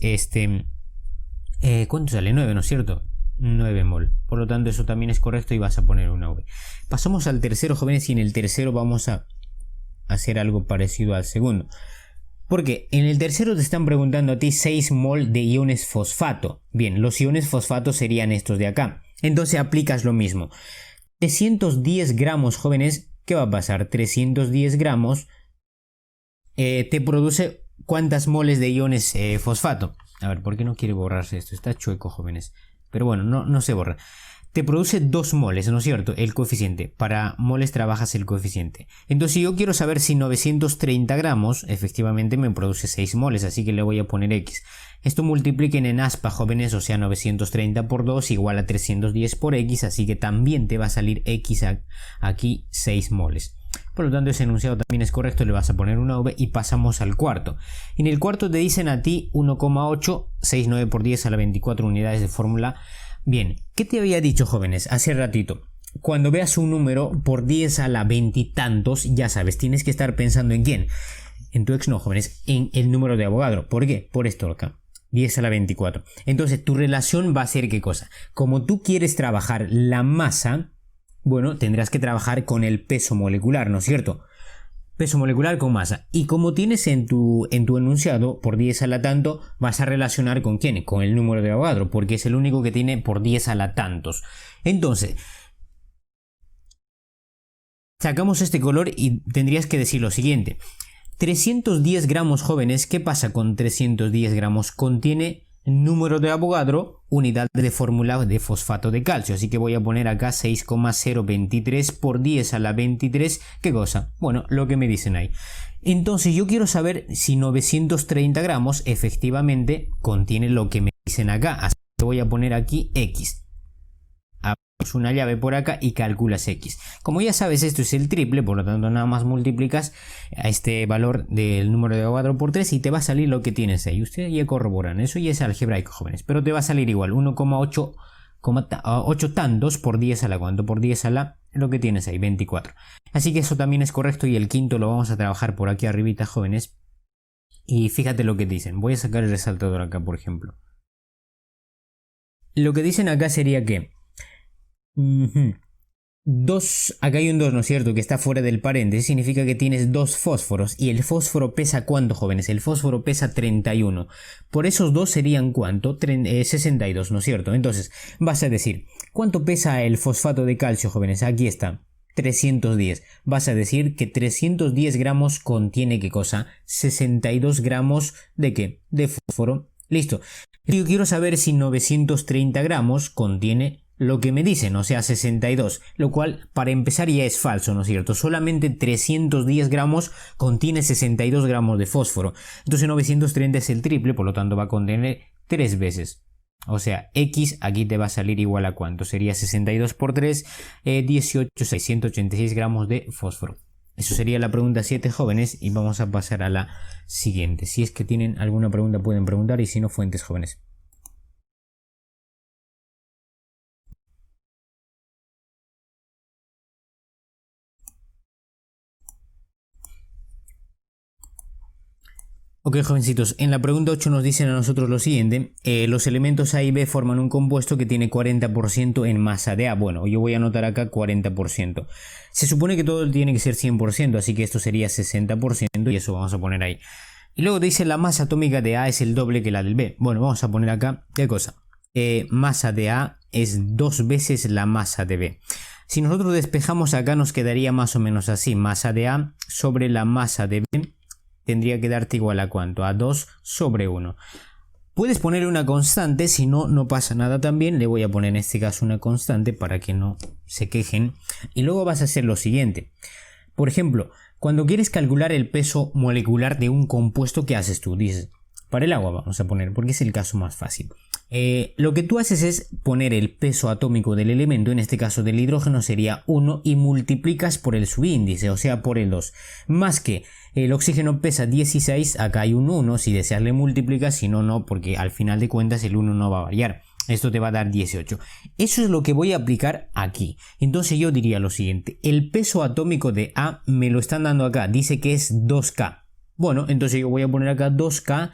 ¿cuánto sale? 9, ¿no es cierto? 9 mol. Por lo tanto eso también es correcto y vas a poner una V. Pasamos al tercero, jóvenes, y en el tercero vamos a hacer algo parecido al segundo. Porque en el tercero te están preguntando a ti 6 mol de iones fosfato. Bien, los iones fosfato serían estos de acá. Entonces aplicas lo mismo. 310 gramos, jóvenes, ¿qué va a pasar? 310 gramos te produce ¿cuántas moles de iones fosfato? A ver, ¿por qué no quiere borrarse esto? Está chueco, jóvenes. Pero bueno, no se borra. Te produce 2 moles, ¿no es cierto? El coeficiente. Para moles trabajas el coeficiente. Entonces yo quiero saber si 930 gramos efectivamente me produce 6 moles, así que le voy a poner X. Esto multipliquen en aspa, jóvenes, o sea 930 por 2 igual a 310 por X, así que también te va a salir X aquí 6 moles. Por lo tanto ese enunciado también es correcto, le vas a poner una V y pasamos al cuarto. En el cuarto te dicen a ti 1,869 por 10 a la 24 unidades de fórmula. Bien, ¿qué te había dicho, jóvenes, hace ratito? Cuando veas un número por 10 a la 20 y tantos, ya sabes, tienes que estar pensando en quién. En tu ex no, jóvenes, en el número de Avogadro. ¿Por qué? Por esto acá. 10 a la 24. Entonces, tu relación va a ser ¿qué cosa? Como tú quieres trabajar la masa, bueno, tendrás que trabajar con el peso molecular, ¿no es cierto? Peso molecular con masa. Y como tienes en tu enunciado por 10 a la tanto, vas a relacionar con quién, con el número de Avogadro, porque es el único que tiene por 10 a la tantos. Entonces, sacamos este color y tendrías que decir lo siguiente. 310 gramos, jóvenes, ¿qué pasa con 310 gramos? Contiene número de Avogadro, unidad de fórmula de fosfato de calcio. Así que voy a poner acá 6,023 por 10 a la 23. ¿Qué cosa? Bueno, lo que me dicen ahí. Entonces yo quiero saber si 930 gramos efectivamente contiene lo que me dicen acá. Así que voy a poner aquí X. Abres una llave por acá y calculas X. Como ya sabes, esto es el triple, por lo tanto nada más multiplicas a este valor del número de Avogadro por 3 y te va a salir lo que tienes ahí. Ustedes ya corroboran, eso ya es algebraico, jóvenes, pero te va a salir igual, 1,8 tantos por 10 a la cuánto, por 10 a la lo que tienes ahí, 24. Así que eso también es correcto y el quinto lo vamos a trabajar por aquí arribita, jóvenes. Y fíjate lo que dicen. Voy a sacar el resaltador acá, por ejemplo. Lo que dicen acá sería que acá hay un 2, ¿no es cierto? Que está fuera del paréntesis, significa que tienes 2 fósforos. ¿Y el fósforo pesa cuánto, jóvenes? El fósforo pesa 31. Por esos 2 serían ¿cuánto? 62, ¿no es cierto? Entonces vas a decir, ¿cuánto pesa el fosfato de calcio, jóvenes? Aquí está, 310. Vas a decir que 310 gramos contiene ¿qué cosa? 62 gramos ¿de qué? De fósforo. Listo. Yo quiero saber si 930 gramos contiene lo que me dicen, o sea 62, lo cual para empezar ya es falso, ¿no es cierto? Solamente 310 gramos contiene 62 gramos de fósforo. Entonces 930 es el triple, por lo tanto va a contener 3 veces. O sea, X aquí te va a salir igual a ¿cuánto? Sería 62 por 3, 18, 686 gramos de fósforo. Eso sería la pregunta 7, jóvenes, y vamos a pasar a la siguiente. Si es que tienen alguna pregunta pueden preguntar, y si no, fuentes, jóvenes. Ok, jovencitos, en la pregunta 8 nos dicen a nosotros lo siguiente: los elementos A y B forman un compuesto que tiene 40% en masa de A. Bueno, yo voy a anotar acá 40%. Se supone que todo tiene que ser 100%, así que esto sería 60% y eso vamos a poner ahí. Y luego te dice la masa atómica de A es el doble que la del B. Bueno, vamos a poner acá, ¿qué cosa? Masa de A es 2 veces la masa de B. Si nosotros despejamos acá nos quedaría más o menos así: masa de A sobre la masa de B tendría que darte igual a ¿cuánto? A 2 sobre 1. Puedes poner una constante, si no, no pasa nada también. Le voy a poner en este caso una constante para que no se quejen. Y luego vas a hacer lo siguiente. Por ejemplo, cuando quieres calcular el peso molecular de un compuesto, ¿qué haces tú? Dices, para el agua vamos a poner, porque es el caso más fácil. Lo que tú haces es poner el peso atómico del elemento, en este caso del hidrógeno sería 1, y multiplicas por el subíndice, o sea por el 2. Más que el oxígeno pesa 16, acá hay un 1, si deseas le multiplicas, si no, no, porque al final de cuentas el 1 no va a variar. Esto te va a dar 18. Eso es lo que voy a aplicar aquí. Entonces yo diría lo siguiente: el peso atómico de A me lo están dando acá, dice que es 2K. Bueno, entonces yo voy a poner acá 2K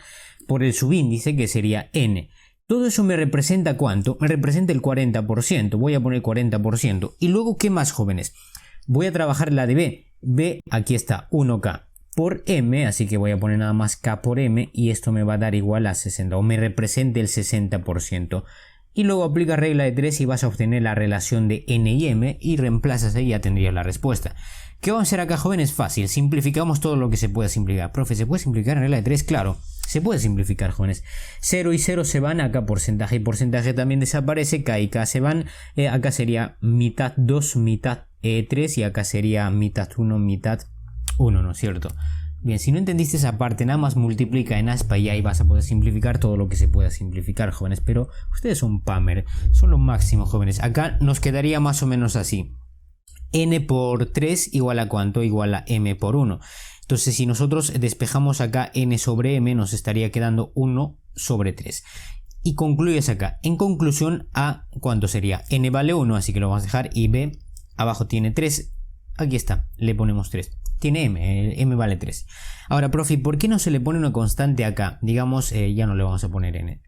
por el subíndice, que sería N. Todo eso me representa ¿cuánto? Me representa el 40%. Voy a poner 40%. Y luego, ¿qué más, jóvenes? Voy a trabajar la de B. B, aquí está, 1K por M, así que voy a poner nada más K por M, y esto me va a dar igual a 60, o me representa el 60%. Y luego aplicas regla de 3 y vas a obtener la relación de N y M, y reemplazas ahí y ya tendrías la respuesta. ¿Qué vamos a hacer acá, jóvenes? Fácil, simplificamos todo lo que se pueda simplificar. Profe, ¿se puede simplificar en regla de 3? Claro, se puede simplificar, jóvenes. 0 y 0 se van, acá porcentaje y porcentaje también desaparece, K y K se van, acá sería mitad 2, mitad 3, y acá sería mitad 1, mitad 1, ¿no es cierto? Bien, si no entendiste esa parte, nada más multiplica en aspa y ahí vas a poder simplificar todo lo que se pueda simplificar, jóvenes. Pero ustedes son Pamer, son lo máximo, jóvenes. Acá nos quedaría más o menos así: N por 3 igual a ¿cuánto? Igual a M por 1. Entonces, si nosotros despejamos acá N sobre M, nos estaría quedando 1 sobre 3. Y concluyes acá. En conclusión, A, ¿cuánto sería? N vale 1, así que lo vamos a dejar. Y B, abajo tiene 3. Aquí está, le ponemos 3. Tiene M vale 3. Ahora, profe, ¿por qué no se le pone una constante acá? Digamos, ya no le vamos a poner N.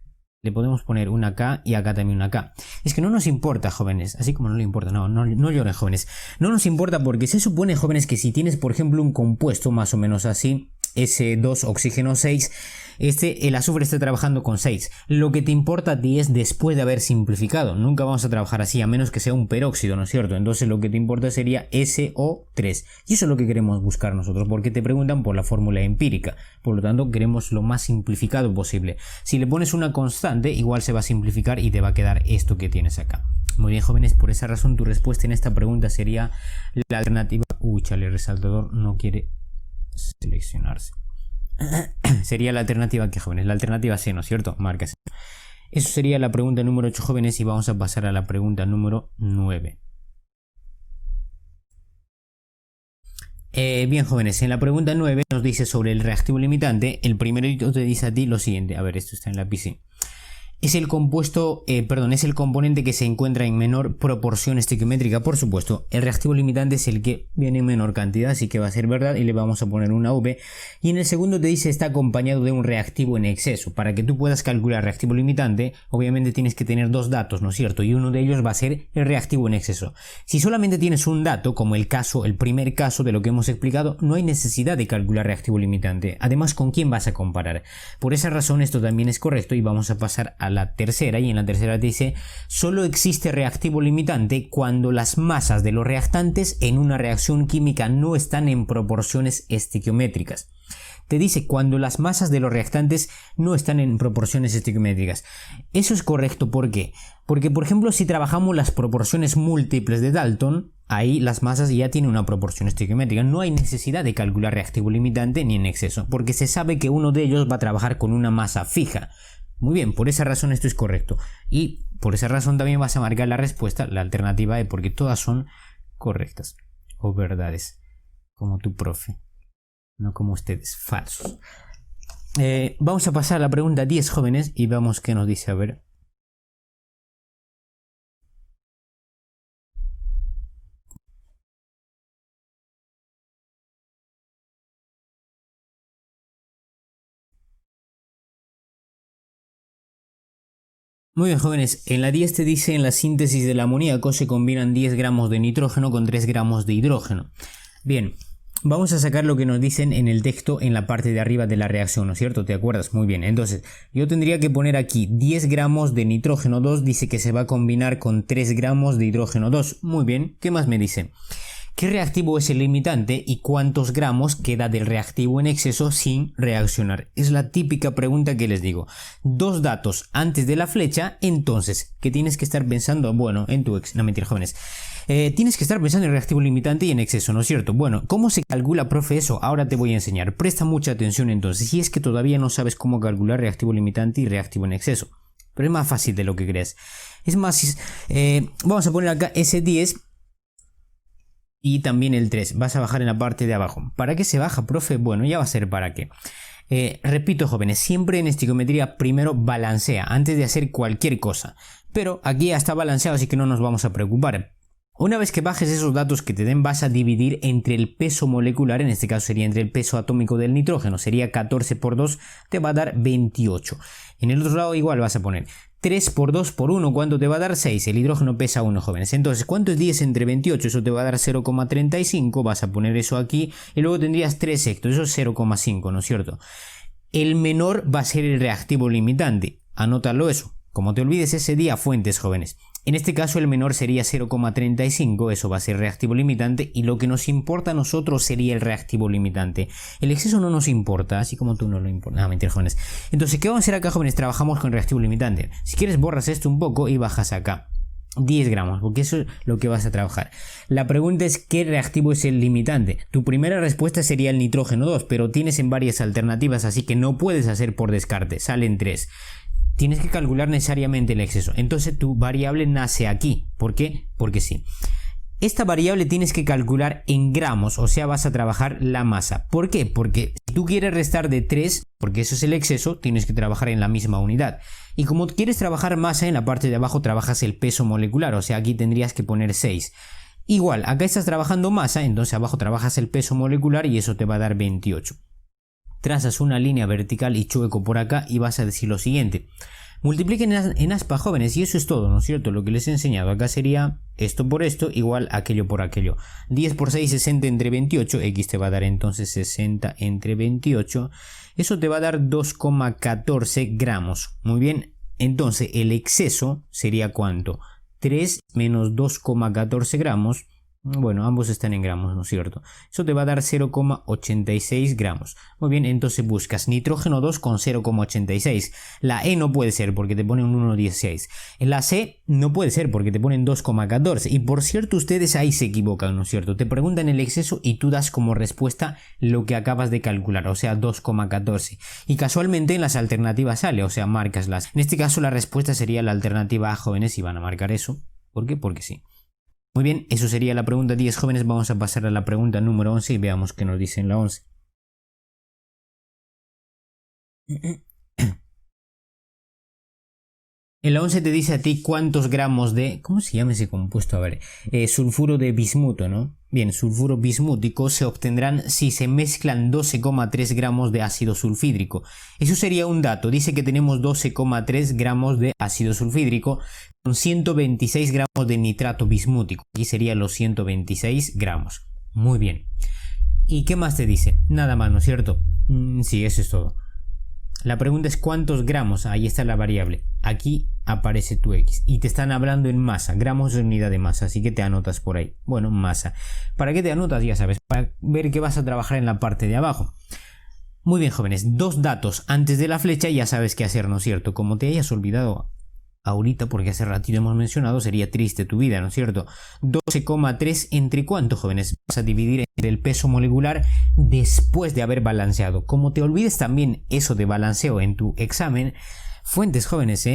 Le podemos poner una K y acá también una K. Es que no nos importa, jóvenes. Así como no le importa, no lloren, jóvenes. No nos importa porque se supone, jóvenes, que si tienes, por ejemplo, un compuesto más o menos así, S2 oxígeno 6, el azufre está trabajando con 6. Lo que te importa a ti es después de haber simplificado. Nunca vamos a trabajar así, a menos que sea un peróxido, ¿no es cierto? Entonces lo que te importa sería SO3. Y eso es lo que queremos buscar nosotros, porque te preguntan por la fórmula empírica. Por lo tanto, queremos lo más simplificado posible. Si le pones una constante, igual se va a simplificar y te va a quedar esto que tienes acá. Muy bien, jóvenes, por esa razón tu respuesta en esta pregunta sería la alternativa... Uy, chale, el resaltador no quiere seleccionarse. Sería la alternativa que, jóvenes, la alternativa C, ¿no es cierto? Marca C. Eso sería la pregunta número 8, jóvenes, y vamos a pasar a la pregunta número 9. Bien, jóvenes, en la pregunta 9 nos dice sobre el reactivo limitante. El primerito te dice a ti lo siguiente. A ver, esto está en la PC. Es el compuesto, es el componente que se encuentra en menor proporción estequiométrica, por supuesto. El reactivo limitante es el que viene en menor cantidad, así que va a ser verdad y le vamos a poner una V. Y en el segundo te dice está acompañado de un reactivo en exceso. Para que tú puedas calcular reactivo limitante, obviamente tienes que tener dos datos, ¿no es cierto? Y uno de ellos va a ser el reactivo en exceso. Si solamente tienes un dato, como el primer caso de lo que hemos explicado, no hay necesidad de calcular reactivo limitante. Además, ¿con quién vas a comparar? Por esa razón esto también es correcto y vamos a pasar a la tercera, y en la tercera te dice solo existe reactivo limitante cuando las masas de los reactantes en una reacción química no están en proporciones estequiométricas. Te dice cuando las masas de los reactantes no están en proporciones estequiométricas. Eso es correcto, ¿por qué? Porque, por ejemplo, si trabajamos las proporciones múltiples de Dalton, ahí las masas ya tienen una proporción estequiométrica. No hay necesidad de calcular reactivo limitante ni en exceso, porque se sabe que uno de ellos va a trabajar con una masa fija. Muy bien, por esa razón esto es correcto. Y por esa razón también vas a marcar la respuesta, la alternativa E, porque todas son correctas o verdades. como tu profe, no como ustedes, falsos. Vamos a pasar a la pregunta 10, jóvenes, y vamos qué nos dice, a ver. Muy bien, jóvenes, en la 10 te dice: en la síntesis del amoníaco se combinan 10 gramos de nitrógeno con 3 gramos de hidrógeno. Bien, vamos a sacar lo que nos dicen en el texto en la parte de arriba de la reacción, ¿no es cierto? ¿Te acuerdas? Muy bien, entonces yo tendría que poner aquí 10 gramos de nitrógeno 2, dice que se va a combinar con 3 gramos de hidrógeno 2. Muy bien, ¿qué más me dice? ¿Qué reactivo es el limitante y cuántos gramos queda del reactivo en exceso sin reaccionar? Es la típica pregunta que les digo. Dos datos antes de la flecha, entonces, ¿qué tienes que estar pensando? Bueno, en tu no, mentira, jóvenes. Tienes que estar pensando en reactivo limitante y en exceso, ¿no es cierto? Bueno, ¿cómo se calcula, profe, eso? Ahora te voy a enseñar. Presta mucha atención entonces, si es que todavía no sabes cómo calcular reactivo limitante y reactivo en exceso. Pero es más fácil de lo que crees. Es más, vamos a poner acá S10 y también el 3. Vas a bajar en la parte de abajo. ¿Para qué se baja, profe? Bueno, ya va a ser para qué. Repito, jóvenes, siempre en estequiometría primero balancea antes de hacer cualquier cosa. Pero aquí ya está balanceado, así que no nos vamos a preocupar. Una vez que bajes esos datos que te den, vas a dividir entre el peso molecular, en este caso sería entre el peso atómico del nitrógeno, sería 14 por 2, te va a dar 28. En el otro lado igual vas a poner 3 por 2 por 1, ¿cuánto te va a dar? 6. El hidrógeno pesa 1, jóvenes. Entonces, ¿cuánto es 10 entre 28? Eso te va a dar 0,35, vas a poner eso aquí, y luego tendrías 3 sextos, eso es 0,5, ¿no es cierto? El menor va a ser el reactivo limitante, anótalo eso. Como te olvides ese día, fuentes, jóvenes. En este caso el menor sería 0,35, eso va a ser reactivo limitante, y lo que nos importa a nosotros sería el reactivo limitante. El exceso no nos importa, así como tú no lo importa. Ah, mentira, jóvenes. Entonces, ¿qué vamos a hacer acá, jóvenes? Trabajamos con reactivo limitante. Si quieres borras esto un poco y bajas acá 10 gramos, porque eso es lo que vas a trabajar. La pregunta es: ¿qué reactivo es el limitante? Tu primera respuesta sería el nitrógeno 2, pero tienes en varias alternativas, así que no puedes hacer por descarte, salen 3. Tienes que calcular necesariamente el exceso. Entonces tu variable nace aquí. ¿Por qué? Porque sí. Esta variable tienes que calcular en gramos, o sea, vas a trabajar la masa. ¿Por qué? Porque si tú quieres restar de 3, porque eso es el exceso, tienes que trabajar en la misma unidad. Y como quieres trabajar masa, en la parte de abajo trabajas el peso molecular, o sea, aquí tendrías que poner 6. Igual, acá estás trabajando masa, entonces abajo trabajas el peso molecular y eso te va a dar 28. Trazas una línea vertical y chueco por acá y vas a decir lo siguiente: multipliquen en aspa, jóvenes, y eso es todo, ¿no es cierto? Lo que les he enseñado acá sería esto por esto igual aquello por aquello. 10 por 6, 60 entre 28, x te va a dar entonces 60 entre 28, eso te va a dar 2,14 gramos. Muy bien, entonces el exceso sería ¿cuánto? 3 menos 2,14 gramos. Bueno, ambos están en gramos, ¿no es cierto? Eso te va a dar 0,86 gramos. Muy bien, entonces buscas nitrógeno 2 con 0,86. La E no puede ser porque te pone un 1,16. La C no puede ser porque te ponen 2,14. Y por cierto, ustedes ahí se equivocan, ¿no es cierto? Te preguntan el exceso y tú das como respuesta lo que acabas de calcular, o sea, 2,14. Y casualmente en las alternativas sale, o sea, marcaslas. En este caso la respuesta sería la alternativa A, jóvenes, y van a marcar eso. ¿Por qué? Porque sí. Muy bien, eso sería la pregunta 10, jóvenes. Vamos a pasar a la pregunta número 11 y veamos qué nos dice en la 11. En la 11 te dice a ti cuántos gramos de... ¿Cómo se llama ese compuesto? A ver, sulfuro de bismuto, ¿no? Bien, sulfuro bismútico se obtendrán si se mezclan 12,3 gramos de ácido sulfídrico. Eso sería un dato. Dice que tenemos 12,3 gramos de ácido sulfídrico con 126 gramos de nitrato bismútico. Aquí serían los 126 gramos. Muy bien. ¿Y qué más te dice? Nada más, ¿no es cierto? Sí, eso es todo. La pregunta es ¿cuántos gramos? Ahí está la variable. Aquí aparece tu X. Y te están hablando en masa. Gramos de unidad de masa. Así que te anotas por ahí. Bueno, masa. ¿Para qué te anotas? Ya sabes. Para ver que vas a trabajar en la parte de abajo. Muy bien, jóvenes. Dos datos antes de la flecha y ya sabes qué hacer, ¿no es cierto? Como te hayas olvidado ahorita, porque hace ratito hemos mencionado, sería triste tu vida, ¿no es cierto? 12,3 entre ¿cuánto, jóvenes? Vas a dividir entre el peso molecular después de haber balanceado. Como te olvides también eso de balanceo en tu examen, fuentes, jóvenes,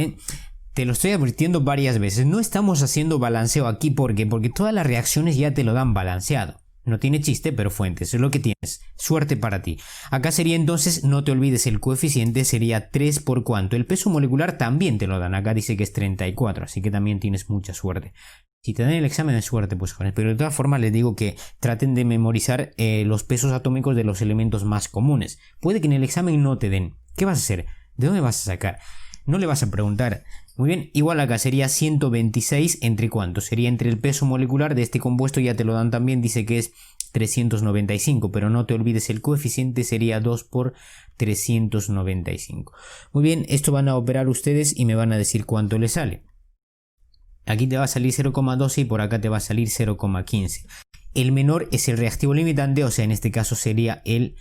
te lo estoy advirtiendo varias veces. No estamos haciendo balanceo aquí porque todas las reacciones ya te lo dan balanceado. No tiene chiste, pero fuentes, es lo que tienes. Suerte para ti. Acá sería entonces, no te olvides, el coeficiente sería 3 por cuánto. El peso molecular también te lo dan. Acá dice que es 34, así que también tienes mucha suerte. Si te dan el examen de suerte, pues jóvenes. Pero de todas formas les digo que traten de memorizar los pesos atómicos de los elementos más comunes. Puede que en el examen no te den. ¿Qué vas a hacer? ¿De dónde vas a sacar? No le vas a preguntar. Muy bien, igual acá sería 126 entre cuánto. Sería entre el peso molecular de este compuesto, ya te lo dan también, dice que es 395, pero no te olvides el coeficiente sería 2 por 395. Muy bien, esto van a operar ustedes y me van a decir cuánto le sale. Aquí te va a salir 0,12 y por acá te va a salir 0,15. El menor es el reactivo limitante, o sea, en este caso sería el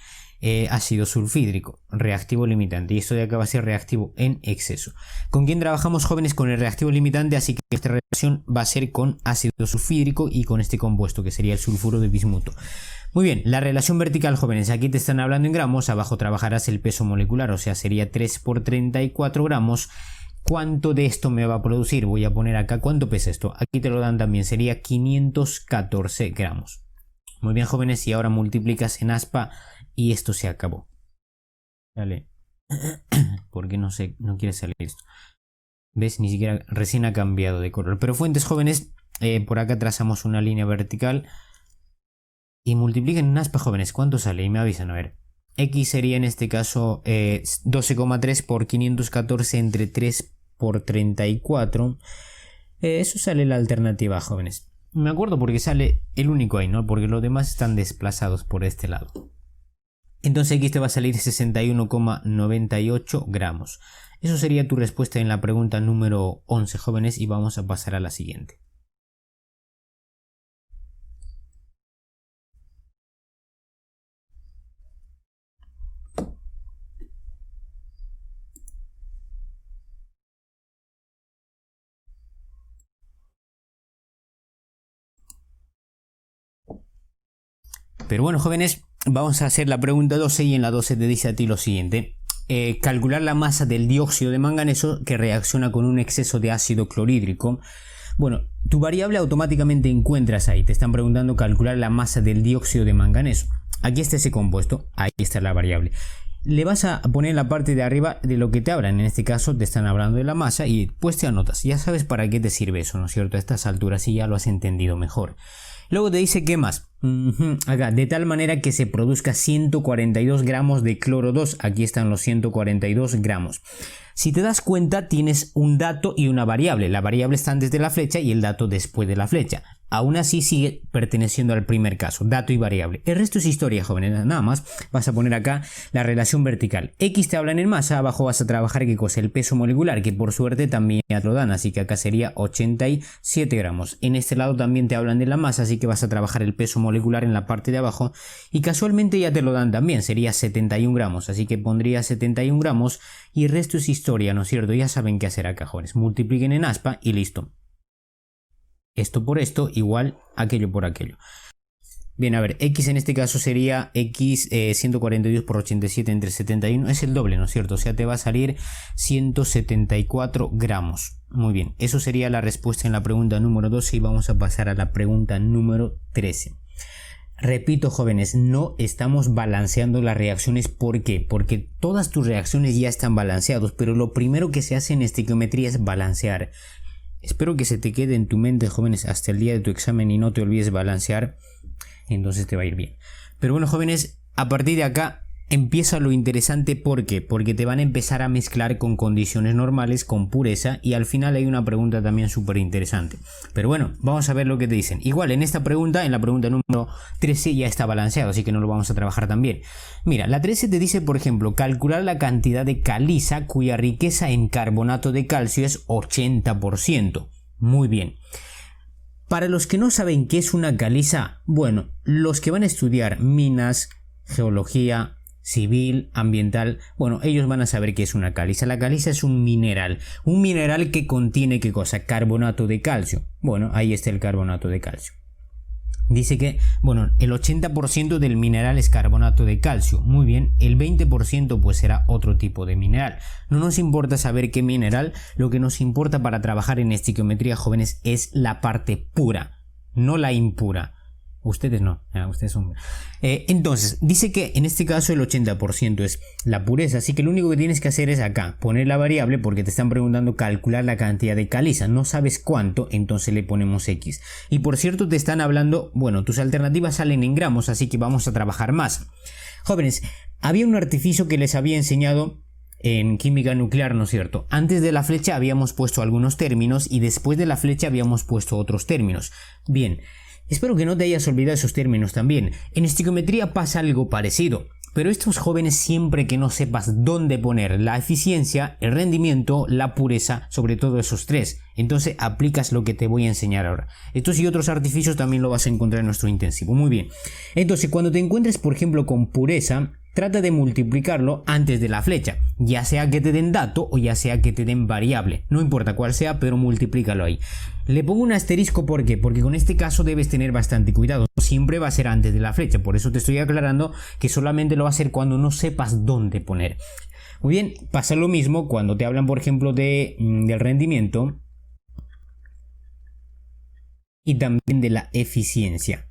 ácido sulfídrico, reactivo limitante, y esto de acá va a ser reactivo en exceso. ¿Con quién trabajamos, jóvenes? Con el reactivo limitante, así que esta relación va a ser con ácido sulfídrico y con este compuesto que sería el sulfuro de bismuto. Muy bien, la relación vertical, jóvenes, aquí te están hablando en gramos, abajo trabajarás el peso molecular, o sea, sería 3 por 34 gramos. ¿Cuánto de esto me va a producir? Voy a poner acá cuánto pesa esto. Aquí te lo dan también, sería 514 gramos. Muy bien, jóvenes, y ahora multiplicas en aspa y esto se acabó. Dale. ¿Por qué no quiere salir esto? ¿Ves? Ni siquiera recién ha cambiado de color. Pero fuentes, jóvenes, por acá trazamos una línea vertical y multipliquen en aspa, jóvenes. ¿Cuánto sale? Y me avisan, a ver. X sería en este caso 12,3 por 514 entre 3 por 34. Eso sale la alternativa, jóvenes. Me acuerdo porque sale el único ahí, ¿no? Porque los demás están desplazados por este lado. Entonces X te va a salir 61,98 gramos. Eso sería tu respuesta en la pregunta número 11, jóvenes, y vamos a pasar a la siguiente. Pero bueno, jóvenes, vamos a hacer la pregunta 12 y en la 12 te dice a ti lo siguiente. Calcular la masa del dióxido de manganeso que reacciona con un exceso de ácido clorhídrico. Bueno, tu variable automáticamente encuentras ahí. Te están preguntando calcular la masa del dióxido de manganeso. Aquí está ese compuesto, ahí está la variable. Le vas a poner en la parte de arriba de lo que te hablan. En este caso te están hablando de la masa y pues te anotas. Ya sabes para qué te sirve eso, ¿no es cierto? A estas alturas y ya lo has entendido mejor. Luego te dice ¿qué más? Acá, de tal manera que se produzca 142 gramos de cloro 2. Aquí están los 142 gramos. Si te das cuenta, tienes un dato y una variable. La variable está antes de la flecha y el dato después de la flecha. Aún así sigue perteneciendo al primer caso, dato y variable. El resto es historia, jóvenes, nada más. Vas a poner acá la relación vertical. X te hablan en masa, abajo vas a trabajar qué cosa, el peso molecular, que por suerte también ya te lo dan, así que acá sería 87 gramos. En este lado también te hablan de la masa, así que vas a trabajar el peso molecular en la parte de abajo y casualmente ya te lo dan también, sería 71 gramos, así que pondría 71 gramos y el resto es historia, ¿no es cierto? Ya saben qué hacer acá, jóvenes. Multipliquen en aspa y listo. Esto por esto igual aquello por aquello. Bien, a ver, X en este caso sería X 142 por 87 entre 71. Es el doble, ¿no es cierto? O sea, te va a salir 174 gramos. Muy bien, eso sería la respuesta en la pregunta número 12 y vamos a pasar a la pregunta número 13. Repito, jóvenes, no estamos balanceando las reacciones. ¿Por qué? Porque todas tus reacciones ya están balanceadas, pero lo primero que se hace en estequiometría es balancear. Espero que se te quede en tu mente, jóvenes, hasta el día de tu examen y no te olvides balancear, entonces te va a ir bien. Pero bueno, jóvenes, a partir de acá empieza lo interesante. ¿Por qué? Porque te van a empezar a mezclar con condiciones normales, con pureza, y al final hay una pregunta también súper interesante. Pero bueno, vamos a ver lo que te dicen. Igual en esta pregunta, en la pregunta número 13 ya está balanceado, así que no lo vamos a trabajar también. Mira, la 13 te dice, por ejemplo, calcular la cantidad de caliza cuya riqueza en carbonato de calcio es 80%. Muy bien. Para los que no saben qué es una caliza, bueno, los que van a estudiar minas, geología, civil, ambiental, bueno, ellos van a saber qué es una caliza. La caliza es un mineral que contiene ¿qué cosa? Carbonato de calcio. Bueno, ahí está el carbonato de calcio. Dice que, bueno, el 80% del mineral es carbonato de calcio. Muy bien, el 20% pues será otro tipo de mineral. No nos importa saber qué mineral, lo que nos importa para trabajar en estequiometría, jóvenes, es la parte pura, no la impura. Ustedes no, ustedes son... entonces, dice que en este caso el 80% es la pureza, así que lo único que tienes que hacer es acá, poner la variable porque te están preguntando calcular la cantidad de caliza, no sabes cuánto, entonces le ponemos X. Y por cierto te están hablando, bueno, tus alternativas salen en gramos, así que vamos a trabajar más. Jóvenes, había un artificio que les había enseñado en química nuclear, ¿no es cierto? Antes de la flecha habíamos puesto algunos términos y después de la flecha habíamos puesto otros términos. Bien. Espero que no te hayas olvidado esos términos también. En estequiometría pasa algo parecido, pero estos jóvenes siempre que no sepas dónde poner la eficiencia, el rendimiento, la pureza, sobre todo esos tres, entonces aplicas lo que te voy a enseñar ahora. Estos y otros artificios también lo vas a encontrar en nuestro intensivo. Muy bien. Entonces cuando te encuentres por ejemplo con pureza, trata de multiplicarlo antes de la flecha, ya sea que te den dato o ya sea que te den variable, no importa cuál sea, pero multiplícalo ahí. Le pongo un asterisco, ¿por qué? Porque con este caso debes tener bastante cuidado, siempre va a ser antes de la flecha, por eso te estoy aclarando que solamente lo va a hacer cuando no sepas dónde poner. Muy bien, pasa lo mismo cuando te hablan por ejemplo del rendimiento y también de la eficiencia.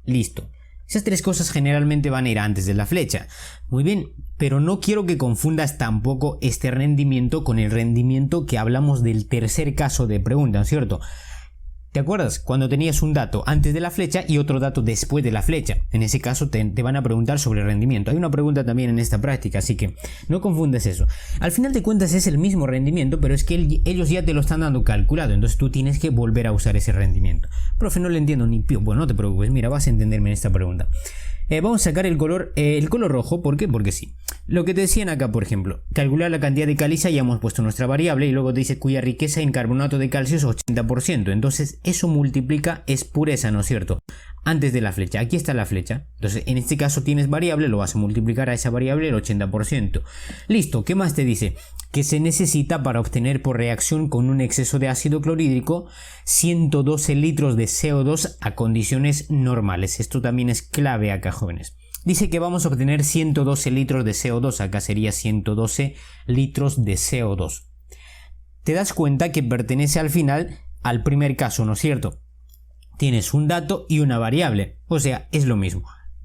Listo. Esas tres cosas generalmente van a ir antes de la flecha. Muy bien, pero no quiero que confundas tampoco este rendimiento con el rendimiento que hablamos del tercer caso de pregunta, ¿no es cierto? ¿Te acuerdas? Cuando tenías un dato antes de la flecha y otro dato después de la flecha. En ese caso te van a preguntar sobre el rendimiento. Hay una pregunta también en esta práctica, así que no confundas eso. Al final de cuentas es el mismo rendimiento, pero es que ellos ya te lo están dando calculado, entonces tú tienes que volver a usar ese rendimiento. Profe, no le entiendo ni pío. Bueno, no te preocupes, mira, vas a entenderme en esta pregunta. Vamos a sacar el color rojo, ¿por qué? Porque sí. Lo que te decían acá, por ejemplo, calcular la cantidad de caliza, ya hemos puesto nuestra variable y luego te dice cuya riqueza en carbonato de calcio es 80%. Entonces eso multiplica, es pureza, ¿no es cierto? Antes de la flecha, aquí está la flecha. Entonces en este caso tienes variable, lo vas a multiplicar a esa variable el 80%. Listo, ¿qué más te dice? Que se necesita para obtener por reacción con un exceso de ácido clorhídrico 112 litros de CO2 a condiciones normales. Esto también es clave acá, jóvenes. Dice que vamos a obtener 112 litros de CO2, acá sería 112 litros de CO2. Te das cuenta que pertenece al final al primer caso, ¿no es cierto? Tienes un dato y una variable, o sea, es lo mismo.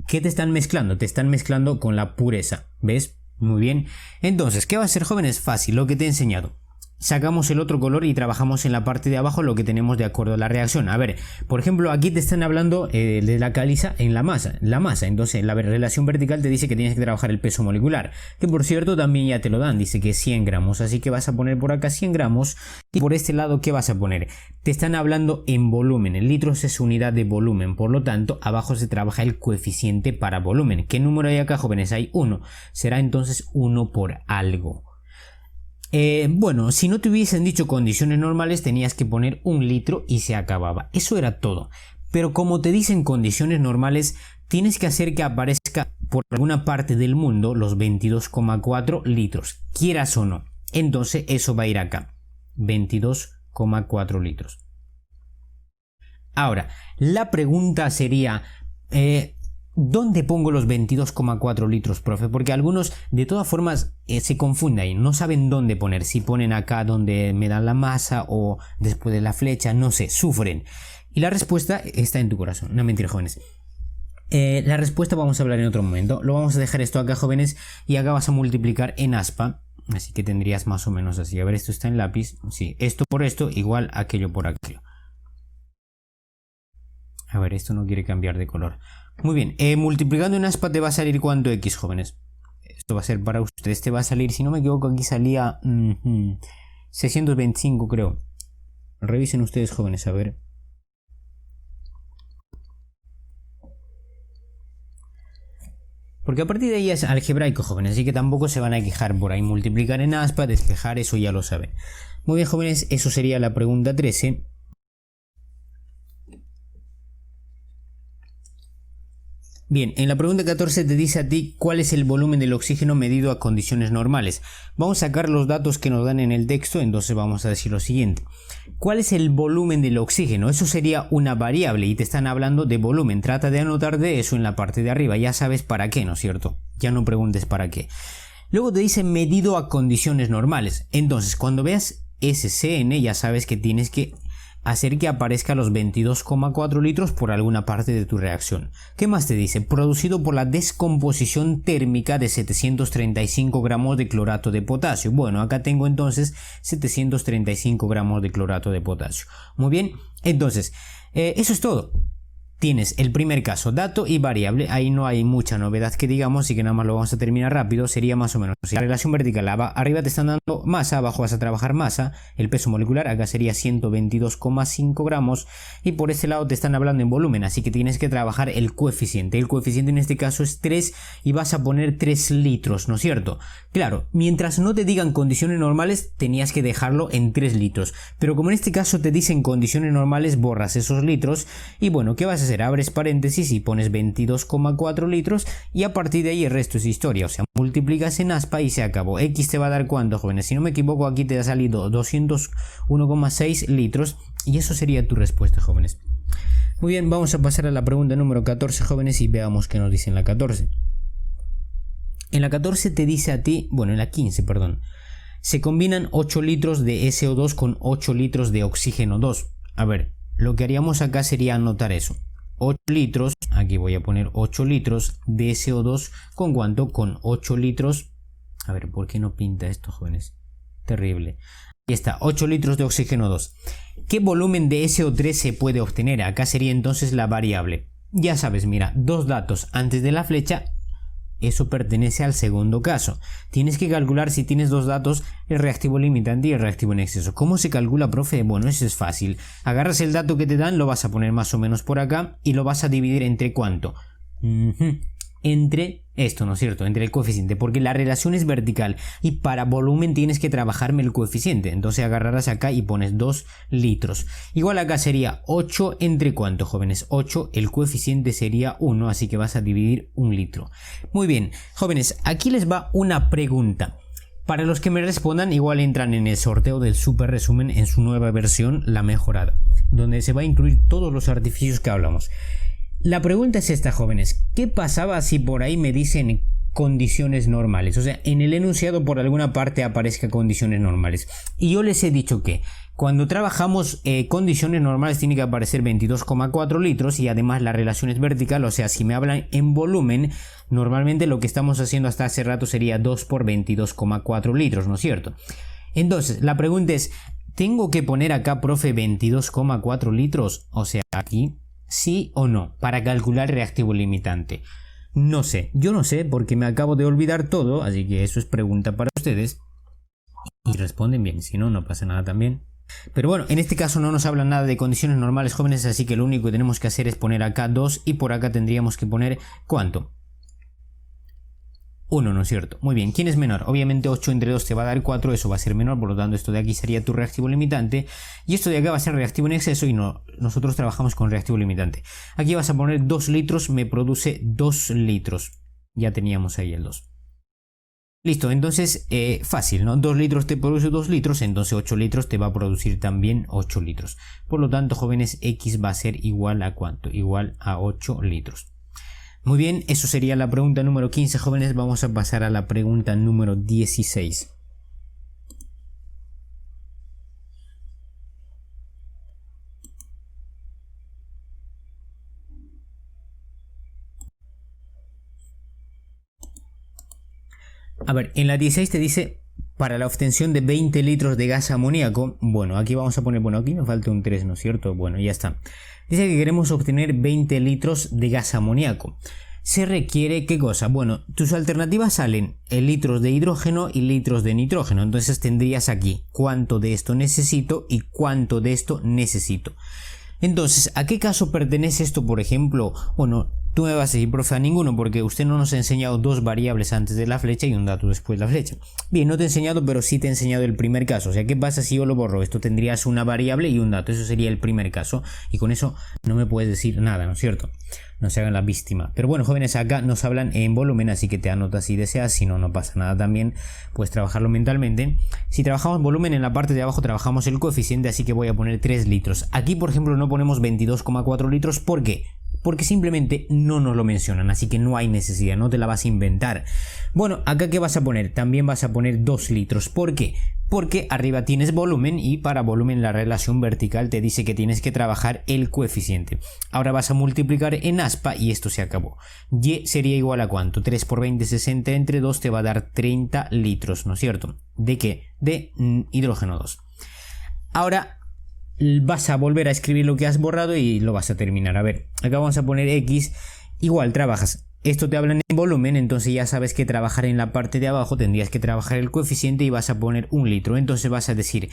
¿Qué te están mezclando? Te están mezclando con la pureza, ¿ves? Muy bien. Entonces, ¿qué va a ser, jóvenes? Fácil, lo que te he enseñado. Sacamos el otro color y trabajamos en la parte de abajo lo que tenemos de acuerdo a la reacción. A ver, por ejemplo, aquí te están hablando de la caliza en la masa. Entonces, la relación vertical te dice que tienes que trabajar el peso molecular. Que por cierto, también ya te lo dan. Dice que 100 gramos. Así que vas a poner por acá 100 gramos. Y por este lado, ¿qué vas a poner? Te están hablando en volumen. El litros es unidad de volumen. Por lo tanto, abajo se trabaja el coeficiente para volumen. ¿Qué número hay acá, jóvenes? Hay 1. Será entonces 1 por algo. Bueno, si no te hubiesen dicho condiciones normales tenías que poner 1 litro y se acababa. Eso era todo. Pero como te dicen condiciones normales, tienes que hacer que aparezca por alguna parte del mundo los 22,4 litros, quieras o no. Entonces eso va a ir acá, 22,4 litros. Ahora, la pregunta sería... ¿dónde pongo los 22,4 litros, profe? Porque algunos de todas formas se confunden ahí, no saben dónde poner, si ponen acá donde me dan la masa o después de la flecha, no sé, sufren. Y la respuesta está en tu corazón, no mentira, jóvenes. La respuesta vamos a hablar en otro momento, lo vamos a dejar esto acá, jóvenes, y acá vas a multiplicar en aspa, así que tendrías más o menos así. A ver, esto está en lápiz, sí, esto por esto igual aquello por aquello. A ver, esto no quiere cambiar de color. Muy bien, multiplicando en aspa te va a salir ¿cuánto X, jóvenes? Esto va a ser para ustedes, te va a salir, si no me equivoco aquí salía 625 creo. Revisen ustedes, jóvenes, a ver. Porque a partir de ahí es algebraico, jóvenes, así que tampoco se van a quejar por ahí. Multiplicar en aspa, despejar, eso ya lo saben. Muy bien, jóvenes, eso sería la pregunta 13. Bien, en la pregunta 14 te dice a ti cuál es el volumen del oxígeno medido a condiciones normales. Vamos a sacar los datos que nos dan en el texto, entonces vamos a decir lo siguiente. ¿Cuál es el volumen del oxígeno? Eso sería una variable y te están hablando de volumen. Trata de anotar de eso en la parte de arriba, ya sabes para qué, ¿no es cierto? Ya no preguntes para qué. Luego te dice medido a condiciones normales. Entonces, cuando veas SCN ya sabes que tienes que hacer que aparezca los 22,4 litros por alguna parte de tu reacción. ¿Qué más te dice? Producido por la descomposición térmica de 735 gramos de clorato de potasio. Bueno, acá tengo entonces 735 gramos de clorato de potasio. Muy bien, entonces, eso es todo. Tienes el primer caso, dato y variable, ahí no hay mucha novedad que digamos, así que nada más lo vamos a terminar rápido, sería más o menos así. La relación vertical, arriba te están dando masa, abajo vas a trabajar masa, el peso molecular acá sería 122,5 gramos y por este lado te están hablando en volumen, así que tienes que trabajar el coeficiente en este caso es 3 y vas a poner 3 litros, ¿no es cierto? Claro, mientras no te digan condiciones normales tenías que dejarlo en 3 litros, pero como en este caso te dicen condiciones normales borras esos litros y bueno, ¿qué vas a hacer? Abres paréntesis y pones 22,4 litros y a partir de ahí el resto es historia, o sea, multiplicas en aspa y se acabó. X te va a dar ¿cuánto, jóvenes? Si no me equivoco aquí te ha salido 201,6 litros y eso sería tu respuesta, jóvenes. Muy bien, vamos a pasar a la pregunta número 14, jóvenes, y veamos qué nos dice en la 14. En la 14 te dice a ti, bueno, en la 15, perdón, se combinan 8 litros de SO2 con 8 litros de oxígeno 2. A ver, lo que haríamos acá sería anotar eso. 8 litros, aquí voy a poner 8 litros de SO2, ¿con cuánto? Con 8 litros, a ver, ¿por qué no pinta esto, jóvenes? Terrible. Ahí está, 8 litros de oxígeno 2. ¿Qué volumen de SO3 se puede obtener? Acá sería entonces la variable. Ya sabes, mira, dos datos antes de la flecha, eso pertenece al segundo caso. Tienes que calcular si tienes dos datos, el reactivo limitante y el reactivo en exceso. ¿Cómo se calcula, profe? Bueno, eso es fácil. Agarras el dato que te dan, lo vas a poner más o menos por acá y lo vas a dividir entre ¿cuánto? Entre esto, ¿no es cierto? Entre el coeficiente, porque la relación es vertical y para volumen tienes que trabajarme el coeficiente. Entonces agarrarás acá y pones 2 litros. Igual acá sería 8 entre ¿cuánto, jóvenes? 8, el coeficiente sería 1, así que vas a dividir 1 litro. Muy bien, jóvenes, aquí les va una pregunta. Para los que me respondan, igual entran en el sorteo del super resumen en su nueva versión, la mejorada, donde se va a incluir todos los artificios que hablamos. La pregunta es esta, jóvenes, ¿qué pasaba si por ahí me dicen condiciones normales? O sea, en el enunciado por alguna parte aparezca condiciones normales. Y yo les he dicho que cuando trabajamos condiciones normales tiene que aparecer 22,4 litros y además la relación es vertical, o sea, si me hablan en volumen, normalmente lo que estamos haciendo hasta hace rato sería 2 por 22,4 litros, ¿no es cierto? Entonces, la pregunta es, ¿tengo que poner acá, profe, 22,4 litros? O sea, aquí... ¿sí o no? Para calcular reactivo limitante. No sé, yo no sé porque me acabo de olvidar todo, así que eso es pregunta para ustedes. Y responden bien, si no, no pasa nada también. Pero bueno, en este caso no nos hablan nada de condiciones normales, jóvenes, así que lo único que tenemos que hacer es poner acá 2 y por acá tendríamos que poner ¿cuánto? 1, ¿no es cierto? Muy bien, ¿quién es menor? Obviamente 8 entre 2 te va a dar 4, eso va a ser menor, por lo tanto esto de aquí sería tu reactivo limitante y esto de acá va a ser reactivo en exceso y no, nosotros trabajamos con reactivo limitante. Aquí vas a poner 2 litros, me produce 2 litros, ya teníamos ahí el 2. Listo, entonces fácil, ¿no? 2 litros te produce 2 litros, entonces 8 litros te va a producir también 8 litros. Por lo tanto, jóvenes, X va a ser igual a ¿cuánto? Igual a 8 litros. Muy bien, eso sería la pregunta número 15, jóvenes. Vamos a pasar a la pregunta número 16. A ver, en la 16 te dice, para la obtención de 20 litros de gas amoníaco, bueno, aquí vamos a poner, bueno, aquí me falta un 3, ¿no es cierto? Bueno, ya está. Dice que queremos obtener 20 litros de gas amoníaco. Se requiere, ¿qué cosa? Bueno, tus alternativas salen litros de hidrógeno y litros de nitrógeno. Entonces tendrías aquí cuánto de esto necesito y cuánto de esto necesito. Entonces, ¿a qué caso pertenece esto, por ejemplo? Bueno, tú me vas a decir, profe, a ninguno, porque usted no nos ha enseñado dos variables antes de la flecha y un dato después de la flecha. Bien, no te he enseñado, pero sí te he enseñado el primer caso. O sea, ¿qué pasa si yo lo borro? Esto tendrías una variable y un dato. Eso sería el primer caso. Y con eso no me puedes decir nada, ¿no es cierto? No se hagan la víctima. Pero bueno, jóvenes, acá nos hablan en volumen, así que te anotas si deseas. Si no, no pasa nada también. Puedes trabajarlo mentalmente. Si trabajamos volumen, en la parte de abajo trabajamos el coeficiente, así que voy a poner 3 litros. Aquí, por ejemplo, no ponemos 22,4 litros. ¿Por qué? porque simplemente no nos lo mencionan, así que no hay necesidad, no te la vas a inventar. Bueno, acá ¿qué vas a poner? También vas a poner 2 litros. ¿Por qué? Porque arriba tienes volumen y para volumen la relación vertical te dice que tienes que trabajar el coeficiente. Ahora vas a multiplicar en aspa y esto se acabó. Y sería igual a ¿cuánto? 3 por 20, 60 entre 2 te va a dar 30 litros, ¿no es cierto? ¿De qué? De hidrógeno 2. Ahora vas a volver a escribir lo que has borrado y lo vas a terminar. A ver, acá vamos a poner X, igual trabajas. Esto te habla en volumen, entonces ya sabes que trabajar en la parte de abajo tendrías que trabajar el coeficiente y vas a poner 1 litro. Entonces vas a decir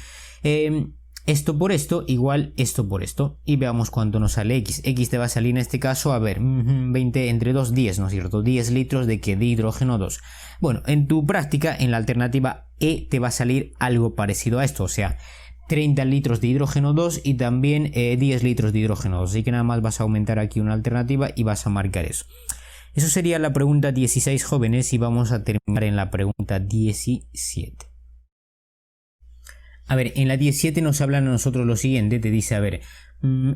esto por esto igual esto por esto y veamos cuánto nos sale X. X te va a salir en este caso, a ver, 20 entre 2, 10, ¿no es cierto? 10 litros de ¿qué? De hidrógeno 2. Bueno, en tu práctica, en la alternativa E te va a salir algo parecido a esto, o sea, 30 litros de hidrógeno 2 y también 10 litros de hidrógeno 2. Así que nada más vas a aumentar aquí una alternativa y vas a marcar eso. Eso sería la pregunta 16, jóvenes, y vamos a terminar en la pregunta 17. A ver, en la 17 nos habla a nosotros lo siguiente, te dice, a ver,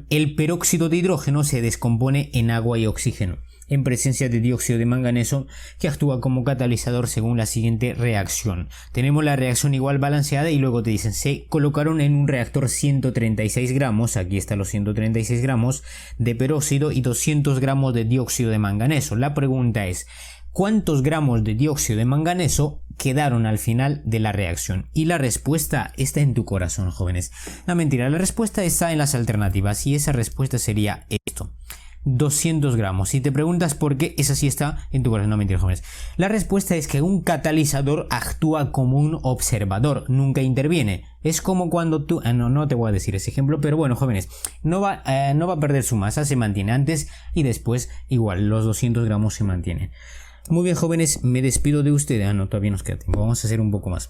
el peróxido de hidrógeno se descompone en agua y oxígeno, en presencia de dióxido de manganeso, que actúa como catalizador según la siguiente reacción. Tenemos la reacción igual balanceada y luego te dicen, se colocaron en un reactor 136 gramos, aquí están los 136 gramos de peróxido y 200 gramos de dióxido de manganeso. La pregunta es, ¿cuántos gramos de dióxido de manganeso quedaron al final de la reacción? Y la respuesta está en tu corazón, jóvenes. No, mentira, la respuesta está en las alternativas y esa respuesta sería esto. 200 gramos. Si te preguntas por qué, esa sí está en tu corazón. No, mentira, jóvenes. La respuesta es que un catalizador actúa como un observador, nunca interviene. Es como cuando tú... no te voy a decir ese ejemplo, pero bueno, jóvenes, no va a perder su masa, se mantiene antes y después igual, los 200 gramos se mantienen. Muy bien, jóvenes, me despido de ustedes. No, todavía nos queda tiempo. Vamos a hacer un poco más.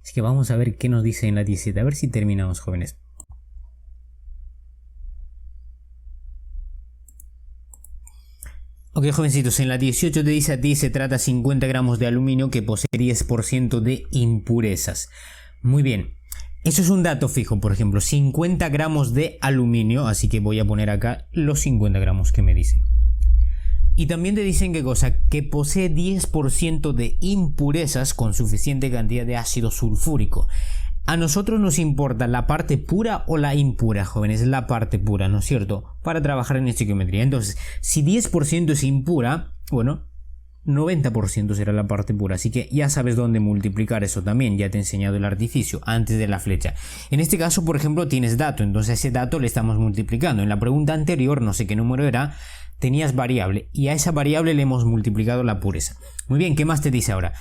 Así que vamos a ver qué nos dice en la 17. A ver si terminamos, jóvenes. Ok, jovencitos, en la 18 te dice a ti se trata 50 gramos de aluminio que posee 10% de impurezas. Muy bien. Eso es un dato fijo, por ejemplo, 50 gramos de aluminio, así que voy a poner acá los 50 gramos que me dicen. Y también te dicen qué cosa, que posee 10% de impurezas con suficiente cantidad de ácido sulfúrico. A nosotros nos importa la parte pura o la impura, jóvenes, la parte pura, ¿no es cierto? Para trabajar en estequiometría. Entonces, si 10% es impura, bueno, 90% será la parte pura, así que ya sabes dónde multiplicar eso también, ya te he enseñado el artificio antes de la flecha. En este caso, por ejemplo, tienes dato, entonces a ese dato le estamos multiplicando. En la pregunta anterior, no sé qué número era, tenías variable y a esa variable le hemos multiplicado la pureza. Muy bien, ¿qué más te dice ahora?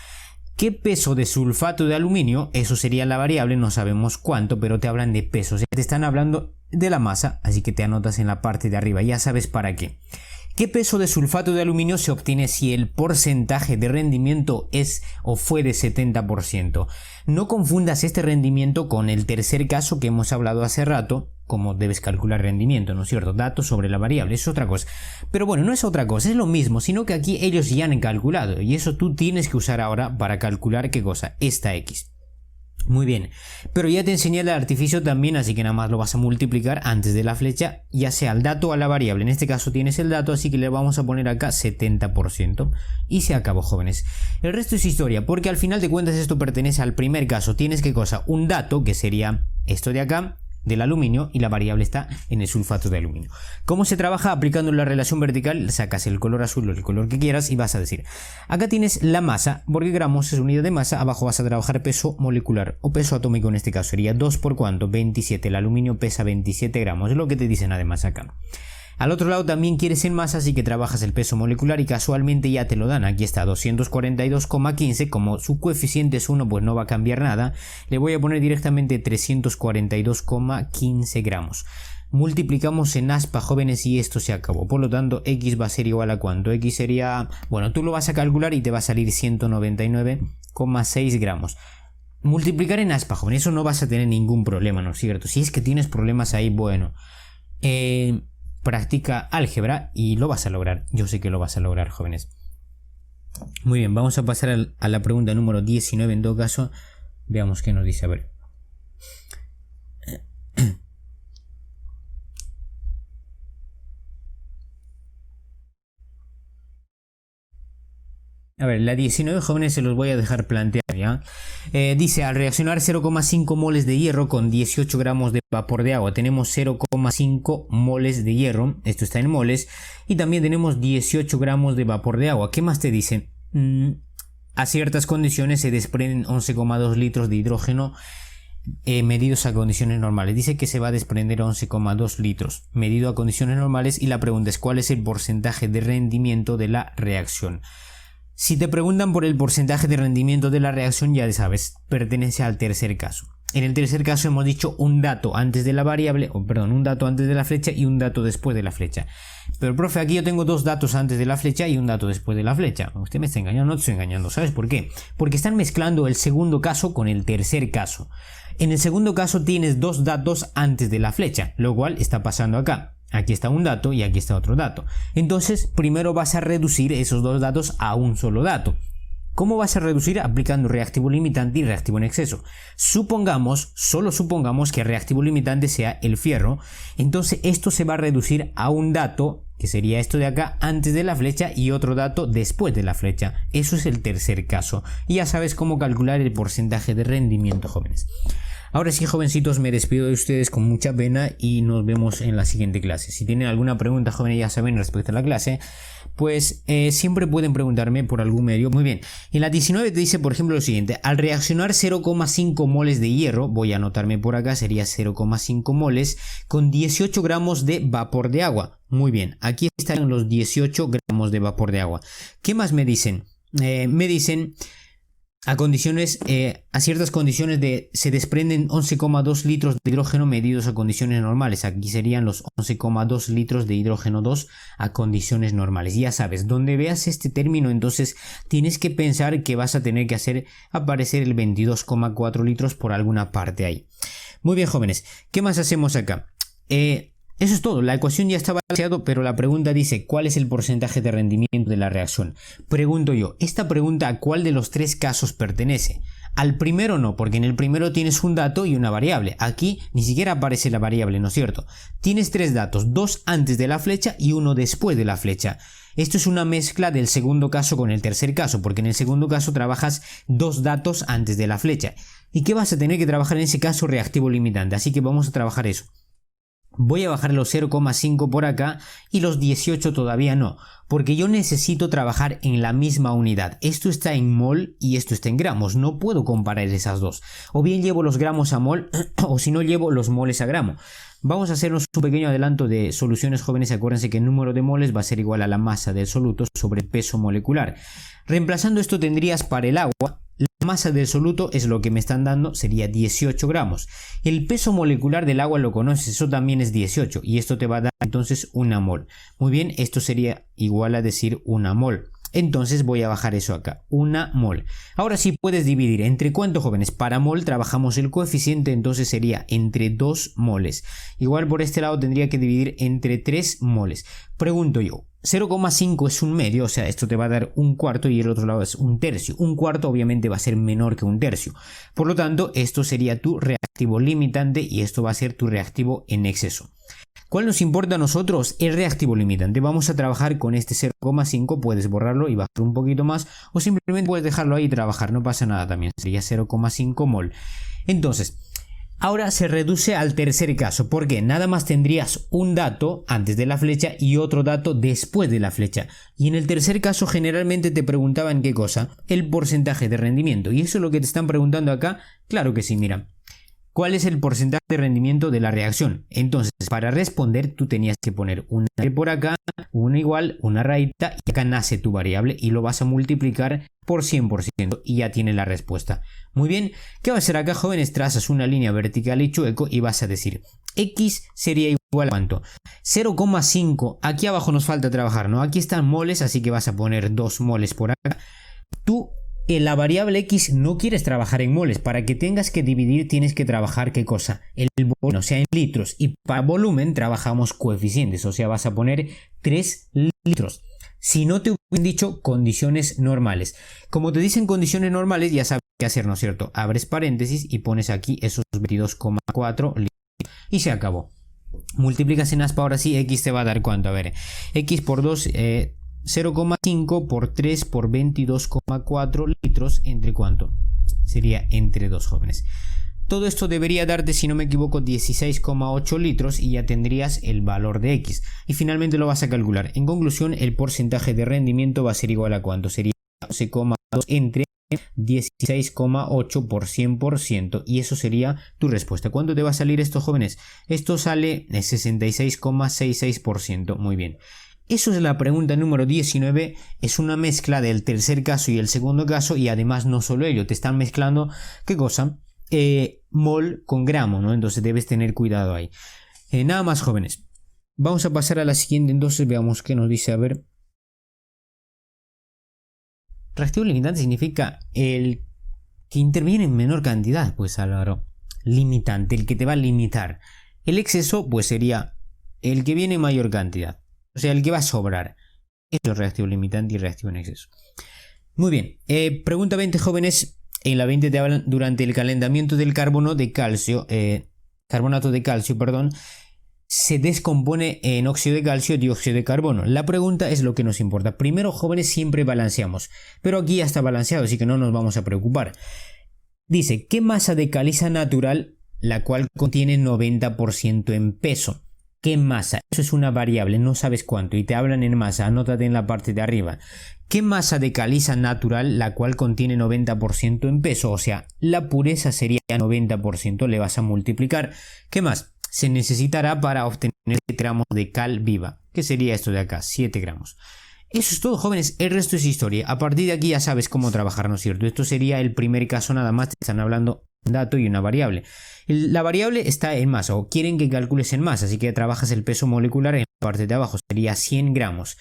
¿Qué peso de sulfato de aluminio? Eso sería la variable, no sabemos cuánto, pero te hablan de pesos. Te están hablando de la masa, así que te anotas en la parte de arriba, ya sabes para qué. ¿Qué peso de sulfato de aluminio se obtiene si el porcentaje de rendimiento es o fue de 70%? No confundas este rendimiento con el tercer caso que hemos hablado hace rato, como debes calcular rendimiento, ¿no es cierto? Datos sobre la variable, es otra cosa. Pero bueno, no es otra cosa, es lo mismo, sino que aquí ellos ya han calculado y eso tú tienes que usar ahora para calcular qué cosa, esta X. Muy bien, pero ya te enseñé el artificio también, así que nada más lo vas a multiplicar antes de la flecha, ya sea al dato o a la variable. En este caso tienes el dato, así que le vamos a poner acá 70%. Y se acabó, jóvenes. El resto es historia, porque al final de cuentas esto pertenece al primer caso. Tienes qué cosa, un dato, que sería esto de acá, del aluminio, y la variable está en el sulfato de aluminio. ¿Cómo se trabaja? Aplicando la relación vertical, sacas el color azul o el color que quieras y vas a decir, acá tienes la masa, porque gramos es unidad de masa, abajo vas a trabajar peso molecular o peso atómico, en este caso sería 2 por cuánto, 27, el aluminio pesa 27 gramos, es lo que te dicen además acá. Al otro lado también quieres en masa, así que trabajas el peso molecular y casualmente ya te lo dan. Aquí está 242,15, como su coeficiente es 1, pues no va a cambiar nada. Le voy a poner directamente 342,15 gramos. Multiplicamos en aspa, jóvenes, y esto se acabó. Por lo tanto, X va a ser igual a ¿cuánto? X sería, bueno, tú lo vas a calcular y te va a salir 199,6 gramos. Multiplicar en aspa, jóvenes, eso no vas a tener ningún problema, ¿no es cierto? Si es que tienes problemas ahí, bueno... practica álgebra y lo vas a lograr. Yo sé que lo vas a lograr, jóvenes. Muy bien, vamos a pasar a la pregunta número 19 en todo caso. Veamos qué nos dice. A ver. A ver, la 19, jóvenes, se los voy a dejar plantear ya. Dice, al reaccionar 0,5 moles de hierro con 18 gramos de vapor de agua, tenemos 0,5 moles de hierro, esto está en moles, y también tenemos 18 gramos de vapor de agua. ¿Qué más te dice? A ciertas condiciones se desprenden 11,2 litros de hidrógeno medidos a condiciones normales. Dice que se va a desprender 11,2 litros medido a condiciones normales, y la pregunta es ¿cuál es el porcentaje de rendimiento de la reacción? Si te preguntan por el porcentaje de rendimiento de la reacción, ya sabes, pertenece al tercer caso. En el tercer caso hemos dicho un dato antes de la variable, un dato antes de la flecha y un dato después de la flecha. Pero profe, aquí yo tengo dos datos antes de la flecha y un dato después de la flecha. Usted me está engañando, no te estoy engañando. ¿Sabes por qué? Porque están mezclando el segundo caso con el tercer caso. En el segundo caso tienes dos datos antes de la flecha, lo cual está pasando acá. Aquí está un dato y aquí está otro dato. Entonces, primero vas a reducir esos dos datos a un solo dato. ¿Cómo vas a reducir? Aplicando reactivo limitante y reactivo en exceso. Solo supongamos que el reactivo limitante sea el fierro. Entonces, esto se va a reducir a un dato, que sería esto de acá, antes de la flecha, y otro dato después de la flecha. Eso es el tercer caso. Y ya sabes cómo calcular el porcentaje de rendimiento, jóvenes. Ahora sí, jovencitos, me despido de ustedes con mucha pena y nos vemos en la siguiente clase. Si tienen alguna pregunta, jóvenes, ya saben, respecto a la clase, pues siempre pueden preguntarme por algún medio. Muy bien, en la 19 te dice, por ejemplo, lo siguiente: al reaccionar 0,5 moles de hierro, voy a anotarme por acá, sería 0,5 moles, con 18 gramos de vapor de agua. Muy bien, aquí están los 18 gramos de vapor de agua. ¿Qué más me dicen? Me dicen... A ciertas condiciones se desprenden 11,2 litros de hidrógeno medidos a condiciones normales. Aquí serían los 11,2 litros de hidrógeno 2 a condiciones normales. Ya sabes, donde veas este término, entonces tienes que pensar que vas a tener que hacer aparecer el 22,4 litros por alguna parte ahí. Muy bien, jóvenes, ¿qué más hacemos acá? Eso es todo, la ecuación ya está balanceada, pero la pregunta dice ¿cuál es el porcentaje de rendimiento de la reacción? Pregunto yo, esta pregunta ¿a cuál de los tres casos pertenece? Al primero no, porque en el primero tienes un dato y una variable. Aquí ni siquiera aparece la variable, ¿no es cierto? Tienes tres datos, dos antes de la flecha y uno después de la flecha. Esto es una mezcla del segundo caso con el tercer caso, porque en el segundo caso trabajas dos datos antes de la flecha. ¿Y qué vas a tener que trabajar en ese caso? Reactivo limitante, así que vamos a trabajar eso. Voy a bajar los 0,5 por acá y los 18 todavía no, porque yo necesito trabajar en la misma unidad. Esto está en mol y esto está en gramos, no puedo comparar esas dos. O bien llevo los gramos a mol o si no llevo los moles a gramo. Vamos a hacernos un pequeño adelanto de soluciones, jóvenes. Acuérdense que el número de moles va a ser igual a la masa del soluto sobre el peso molecular. Reemplazando esto tendrías para el agua, la masa del soluto es lo que me están dando, sería 18 gramos. El peso molecular del agua lo conoces, eso también es 18 y esto te va a dar entonces una mol. Muy bien, esto sería igual a decir una mol. Entonces voy a bajar eso acá, una mol. Ahora sí puedes dividir entre cuánto, jóvenes. Para mol trabajamos el coeficiente, entonces sería entre 2 moles. Igual por este lado tendría que dividir entre 3 moles. Pregunto yo, 0,5 es un medio, o sea, esto te va a dar un cuarto y el otro lado es un tercio. Un cuarto obviamente va a ser menor que un tercio. Por lo tanto, esto sería tu reactivo limitante y esto va a ser tu reactivo en exceso. ¿Cuál nos importa a nosotros? El reactivo limitante. Vamos a trabajar con este 0,5, puedes borrarlo y bajar un poquito más o simplemente puedes dejarlo ahí y trabajar, no pasa nada también, sería 0,5 mol. Entonces, ahora se reduce al tercer caso, porque nada más tendrías un dato antes de la flecha y otro dato después de la flecha. Y en el tercer caso generalmente te preguntaban ¿qué cosa? El porcentaje de rendimiento. ¿Y eso es lo que te están preguntando acá? Claro que sí, mira. ¿Cuál es el porcentaje de rendimiento de la reacción? Entonces, para responder, tú tenías que poner una por acá, una igual, una rayita, y acá nace tu variable y lo vas a multiplicar por 100% y ya tienes la respuesta. Muy bien, ¿qué va a hacer acá, jóvenes? Trazas una línea vertical y chueco y vas a decir X sería igual a ¿cuánto? 0,5, aquí abajo nos falta trabajar, ¿no? Aquí están moles, así que vas a poner 2 moles por acá. Tú en la variable X no quieres trabajar en moles, para que tengas que dividir tienes que trabajar ¿qué cosa? El volumen, o sea, en litros, y para volumen trabajamos coeficientes, o sea, vas a poner 3 litros. Si no te hubieran dicho condiciones normales. Como te dicen condiciones normales, ya sabes qué hacer, ¿no es cierto? Abres paréntesis y pones aquí esos 22,4 litros y se acabó. Multiplicas en aspa, ahora sí, X te va a dar ¿cuánto? A ver, X por 2... 0,5 por 3 por 22,4 litros, ¿entre cuánto? Sería entre 2 jóvenes. Todo esto debería darte, si no me equivoco, 16,8 litros y ya tendrías el valor de X. Y finalmente lo vas a calcular. En conclusión, el porcentaje de rendimiento va a ser igual a ¿cuánto? Sería 12,2 entre 16,8 por 100%. Y eso sería tu respuesta. ¿Cuánto te va a salir esto, jóvenes? Esto sale de 66,66%. Muy bien. Eso es la pregunta número 19. Es una mezcla del tercer caso y el segundo caso. Y además no solo ello. Te están mezclando, ¿qué cosa? Mol con gramo, ¿no? Entonces debes tener cuidado ahí. Nada más, jóvenes. Vamos a pasar a la siguiente, entonces veamos qué nos dice. A ver. Reactivo limitante significa el que interviene en menor cantidad, pues Álvaro. Limitante, el que te va a limitar. El exceso, pues sería el que viene en mayor cantidad. O sea, el que va a sobrar. Eso es reactivo limitante y reactivo en exceso. Muy bien. Pregunta 20, jóvenes. En la 20 te hablan durante el calentamiento del carbonato de calcio, se descompone en óxido de calcio y dióxido de carbono. La pregunta es lo que nos importa. Primero, jóvenes, siempre balanceamos, pero aquí ya está balanceado, así que no nos vamos a preocupar. Dice, ¿qué masa de caliza natural la cual contiene 90% en peso? ¿Qué masa? Eso es una variable, no sabes cuánto, y te hablan en masa, anótate en la parte de arriba. ¿Qué masa de caliza natural la cual contiene 90% en peso? O sea, la pureza sería 90%, le vas a multiplicar. ¿Qué más? Se necesitará para obtener 7 gramos de cal viva. ¿Qué sería esto de acá? 7 gramos. Eso es todo, jóvenes, el resto es historia. A partir de aquí ya sabes cómo trabajar, ¿no es cierto? Esto sería el primer caso nada más, te están hablando un dato y una variable. La variable está en masa, o quieren que calcules en masa, así que trabajas el peso molecular en la parte de abajo, sería 100 gramos.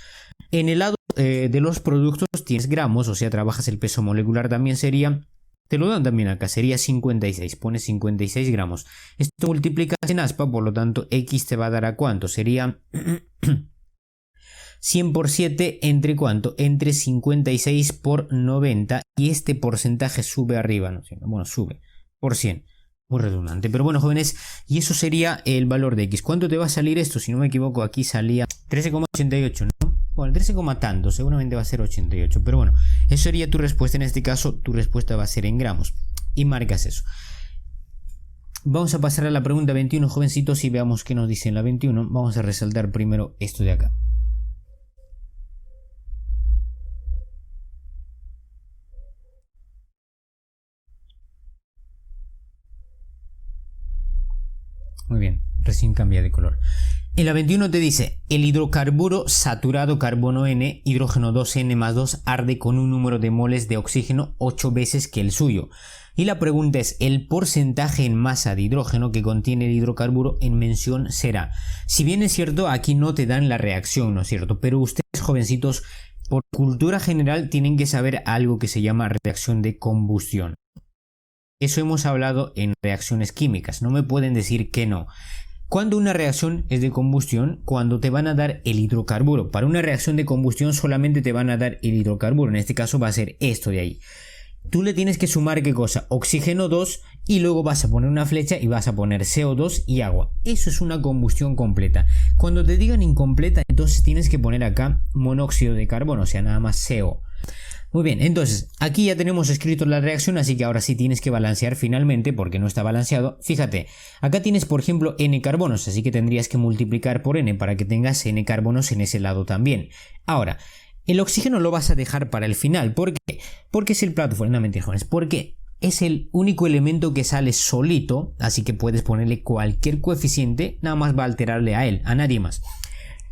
En el lado de los productos tienes gramos, o sea, trabajas el peso molecular también sería, te lo dan también acá, sería 56, pones 56 gramos. Esto multiplicas en aspa, por lo tanto, X te va a dar a cuánto, sería 100 por 7 entre cuánto, entre 56 por 90, y este porcentaje sube arriba, ¿no? Bueno, sube por 100. Muy redundante, pero bueno, jóvenes, y eso sería el valor de X. ¿Cuánto te va a salir esto? Si no me equivoco, aquí salía 13,88, ¿no? Bueno, 13, tanto, seguramente va a ser 88, pero bueno, eso sería tu respuesta. En este caso, tu respuesta va a ser en gramos, y marcas eso. Vamos a pasar a la pregunta 21, jovencitos, y veamos qué nos dice en la 21. Vamos a resaltar primero esto de acá. Muy bien, recién cambia de color. En la 21 te dice, el hidrocarburo saturado carbono N, hidrógeno 2N más 2, arde con un número de moles de oxígeno 8 veces que el suyo. Y la pregunta es, el porcentaje en masa de hidrógeno que contiene el hidrocarburo en mención será. Si bien es cierto, aquí no te dan la reacción, ¿no es cierto? Pero ustedes, jovencitos, por cultura general tienen que saber algo que se llama reacción de combustión. Eso hemos hablado en reacciones químicas, no me pueden decir que no. Cuando una reacción es de combustión, cuando te van a dar el hidrocarburo. Para una reacción de combustión solamente te van a dar el hidrocarburo, en este caso va a ser esto de ahí. Tú le tienes que sumar ¿qué cosa? Oxígeno 2 y luego vas a poner una flecha y vas a poner CO2 y agua. Eso es una combustión completa. Cuando te digan incompleta, entonces tienes que poner acá monóxido de carbono, o sea, nada más CO. Muy bien, entonces aquí ya tenemos escrito la reacción, así que ahora sí tienes que balancear finalmente porque no está balanceado. Fíjate, acá tienes por ejemplo N carbonos, así que tendrías que multiplicar por N para que tengas N carbonos en ese lado también. Ahora, el oxígeno lo vas a dejar para el final. ¿Por qué? Porque es el plato fuerte, no mentiras, jóvenes, porque es el único elemento que sale solito, así que puedes ponerle cualquier coeficiente, nada más va a alterarle a él, a nadie más.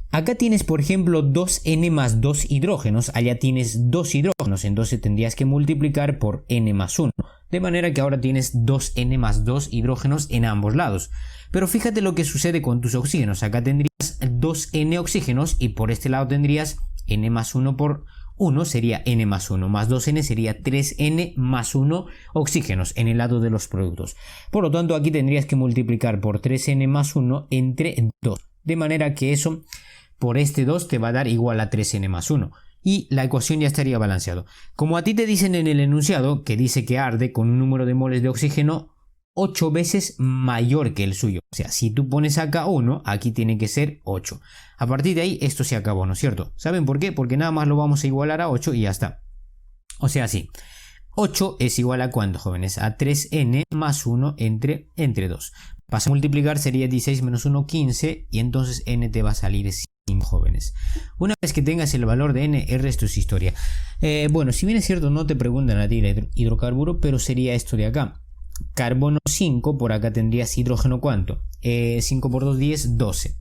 Acá tienes por ejemplo 2N más 2 hidrógenos, allá tienes 2 hidrógenos, entonces tendrías que multiplicar por N más 1, de manera que ahora tienes 2N más 2 hidrógenos en ambos lados. Pero fíjate lo que sucede con tus oxígenos, acá tendrías 2N oxígenos y por este lado tendrías N más 1 por 1 sería N más 1, más 2N sería 3N más 1 oxígenos en el lado de los productos. Por lo tanto aquí tendrías que multiplicar por 3N más 1 entre 2, de manera que eso por este 2 te va a dar igual a 3N más 1 y la ecuación ya estaría balanceado. Como a ti te dicen en el enunciado que dice que arde con un número de moles de oxígeno 8 veces mayor que el suyo. O sea, si tú pones acá 1, aquí tiene que ser 8. A partir de ahí esto se acabó, ¿no es cierto? ¿Saben por qué? Porque nada más lo vamos a igualar a 8 y ya está. O sea, sí. 8 es igual a ¿cuánto, jóvenes? A 3n más 1 entre 2. Pasa a multiplicar, sería 16 menos 1, 15, y entonces n te va a salir 5, jóvenes. Una vez que tengas el valor de n, el resto es historia. Bueno, si bien es cierto, no te preguntan a ti el hidrocarburo, pero sería esto de acá. Carbono 5, por acá tendrías hidrógeno ¿cuánto? 5 por 2, 10, 12.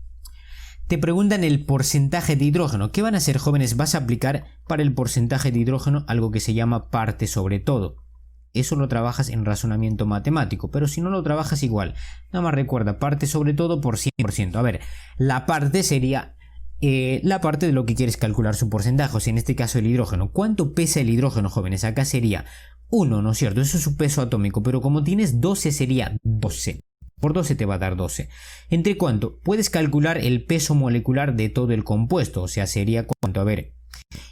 Te preguntan el porcentaje de hidrógeno. ¿Qué van a hacer, jóvenes? Vas a aplicar para el porcentaje de hidrógeno algo que se llama parte sobre todo. Eso lo trabajas en razonamiento matemático, pero si no lo trabajas igual. Nada más recuerda, parte sobre todo por 100%. A ver, la parte sería la parte de lo que quieres calcular su porcentaje, o sea, en este caso el hidrógeno. ¿Cuánto pesa el hidrógeno, jóvenes? Acá sería 1, ¿no es cierto? Eso es su peso atómico, pero como tienes 12 sería 12. Por 12 te va a dar 12. ¿Entre cuánto? Puedes calcular el peso molecular de todo el compuesto, o sea, sería ¿cuánto? A ver,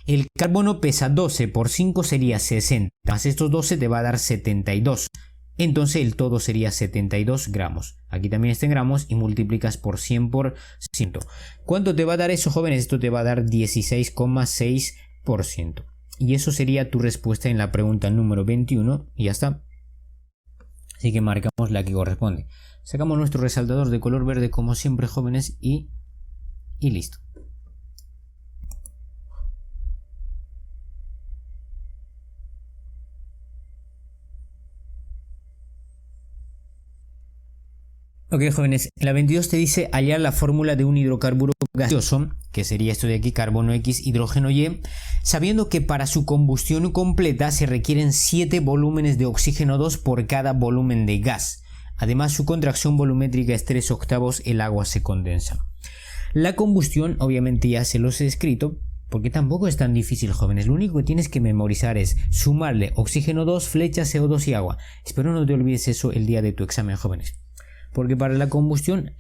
el carbono pesa 12, por 5 sería 60, más estos 12 te va a dar 72. Entonces el todo sería 72 gramos. Aquí también está en gramos y multiplicas por 100%. ¿Cuánto te va a dar eso, jóvenes? Esto te va a dar 16,6%. Y eso sería tu respuesta en la pregunta número 21 y ya está. Así que marcamos la que corresponde. Sacamos nuestro resaltador de color verde como siempre, jóvenes, y listo. Ok, jóvenes, en la 22 te dice hallar la fórmula de un hidrocarburo gaseoso, que sería esto de aquí, carbono X, hidrógeno Y, sabiendo que para su combustión completa se requieren 7 volúmenes de oxígeno 2 por cada volumen de gas. Además, su contracción volumétrica es 3/8, el agua se condensa. La combustión, obviamente ya se los he escrito, porque tampoco es tan difícil, jóvenes. Lo único que tienes que memorizar es sumarle oxígeno 2, flecha, CO2 y agua. Espero no te olvides eso el día de tu examen, jóvenes. Porque para la combustión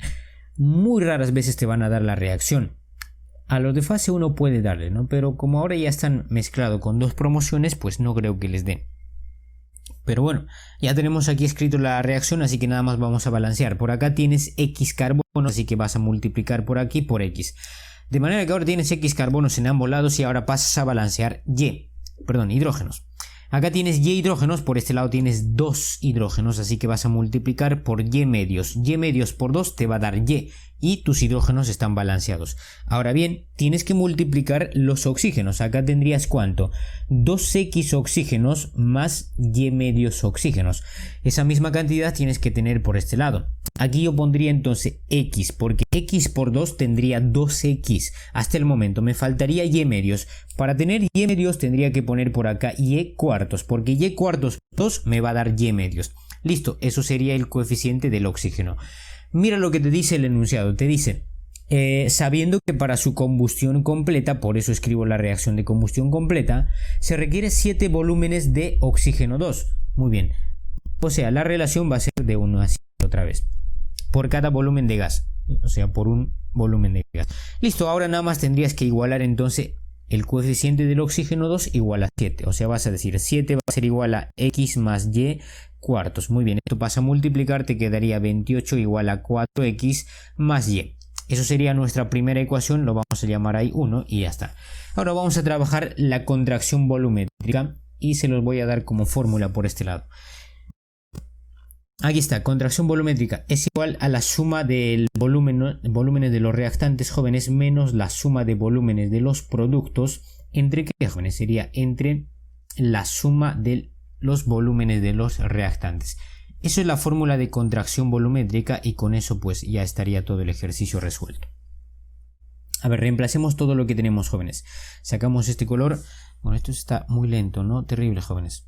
muy raras veces te van a dar la reacción. A los de fase 1 puede darle, ¿no? Pero como ahora ya están mezclados con 2 promociones, pues no creo que les den. Pero bueno, ya tenemos aquí escrito la reacción, así que nada más vamos a balancear. Por acá tienes X carbono, así que vas a multiplicar por aquí por X. De manera que ahora tienes X carbonos en ambos lados y ahora pasas a balancear hidrógenos. Acá tienes Y hidrógenos, por este lado tienes 2 hidrógenos, así que vas a multiplicar por Y medios. Y medios por 2 te va a dar y tus hidrógenos están balanceados. Ahora bien, tienes que multiplicar los oxígenos. Acá tendrías ¿cuánto? 2X oxígenos más Y medios oxígenos. Esa misma cantidad tienes que tener por este lado. Aquí yo pondría entonces X, porque X por 2 tendría 2X. Hasta el momento me faltaría Y medios. Para tener Y medios tendría que poner por acá Y cuartos, porque Y cuartos por 2 me va a dar Y medios. Listo, eso sería el coeficiente del oxígeno. Mira lo que te dice el enunciado. Te dice, sabiendo que para su combustión completa, por eso escribo la reacción de combustión completa, se requiere 7 volúmenes de oxígeno 2. Muy bien. O sea, la relación va a ser de 1 a 7 otra vez. Por cada volumen de gas. O sea, por un volumen de gas. Listo, ahora nada más tendrías que igualar entonces el coeficiente del oxígeno 2 igual a 7. O sea, vas a decir 7 va a ser igual a X más Y cuartos. Muy bien, esto pasa a multiplicar, te quedaría 28 igual a 4X más Y. Eso sería nuestra primera ecuación, lo vamos a llamar ahí 1 y ya está. Ahora vamos a trabajar la contracción volumétrica y se los voy a dar como fórmula por este lado. Aquí está, contracción volumétrica es igual a la suma del volúmenes de los reactantes, jóvenes, menos la suma de volúmenes de los productos. ¿Entre qué, jóvenes? Sería entre la suma de los volúmenes de los reactantes. Eso es la fórmula de contracción volumétrica y con eso pues ya estaría todo el ejercicio resuelto. A ver, reemplacemos todo lo que tenemos, jóvenes. Sacamos este color. Bueno, esto está muy lento, ¿no? Terrible, jóvenes.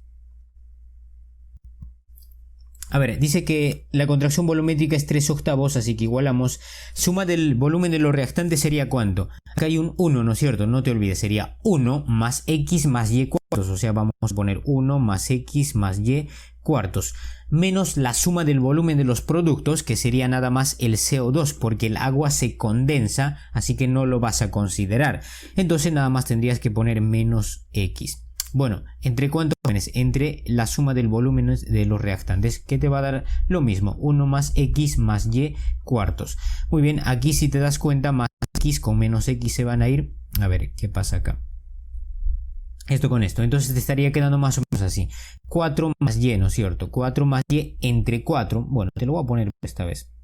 A ver, dice que la contracción volumétrica es 3/8, así que igualamos. Suma del volumen de los reactantes sería ¿cuánto? Acá hay un 1, ¿no es cierto? No te olvides, sería 1 más X más Y cuartos. O sea, vamos a poner 1 más X más Y cuartos. Menos la suma del volumen de los productos, que sería nada más el CO2, porque el agua se condensa, así que no lo vas a considerar. Entonces nada más tendrías que poner menos X. Bueno, ¿entre cuántos jóvenes? Entre la suma del volumen de los reactantes, que te va a dar lo mismo, 1 más x más y cuartos. Muy bien, aquí si te das cuenta, más x con menos x se van a ir. A ver, ¿qué pasa acá? Esto con esto, entonces te estaría quedando más o menos así. 4 más y, ¿no es cierto? 4 más y entre 4. Bueno, te lo voy a poner esta vez.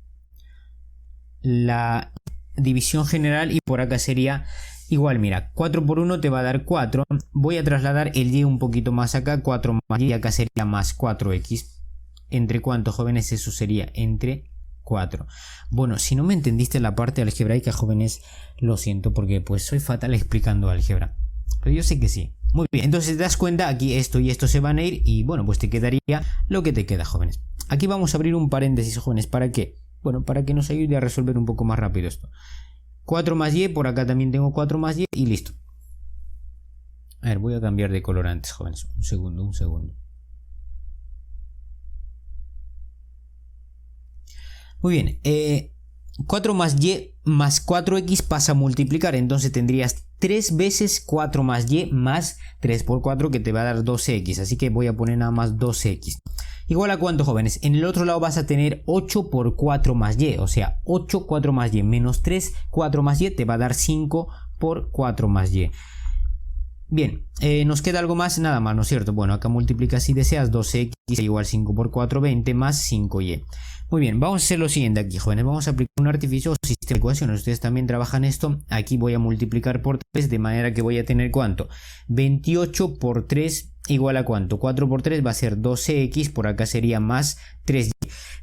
La división general y por acá sería igual, mira, 4 por 1 te va a dar 4. Voy a trasladar el y un poquito más acá, 4 más y acá sería más 4x. ¿Entre cuántos, jóvenes? Eso sería entre 4. Bueno, si no me entendiste la parte algebraica, jóvenes, lo siento porque pues soy fatal explicando álgebra. Pero yo sé que sí. Muy bien, entonces te das cuenta, aquí esto y esto se van a ir y bueno, pues te quedaría lo que te queda, jóvenes. Aquí vamos a abrir un paréntesis, jóvenes, ¿para qué? Bueno, para que nos ayude a resolver un poco más rápido esto. 4 más y, por acá también tengo 4 más y listo. A ver, voy a cambiar de color antes, jóvenes. Un segundo, un segundo. Muy bien, 4 más y más 4x pasa a multiplicar, entonces tendrías 3 veces 4 más y más 3 por 4 que te va a dar 12x, así que voy a poner nada más 12x. Igual a cuánto, jóvenes, en el otro lado vas a tener 8 por 4 más y, o sea, 8, 4 más y menos 3, 4 más y te va a dar 5 por 4 más y. Bien, nos queda algo más, nada más, ¿no es cierto? Bueno, acá multiplica si deseas, 12x igual 5 por 4, 20 más 5y. Muy bien, vamos a hacer lo siguiente aquí, jóvenes. Vamos a aplicar un artificio o sistema de ecuaciones. Ustedes también trabajan esto. Aquí voy a multiplicar por 3, de manera que voy a tener ¿cuánto? 28 por 3 igual a ¿cuánto? 4 por 3 va a ser 12x, por acá sería más 3y.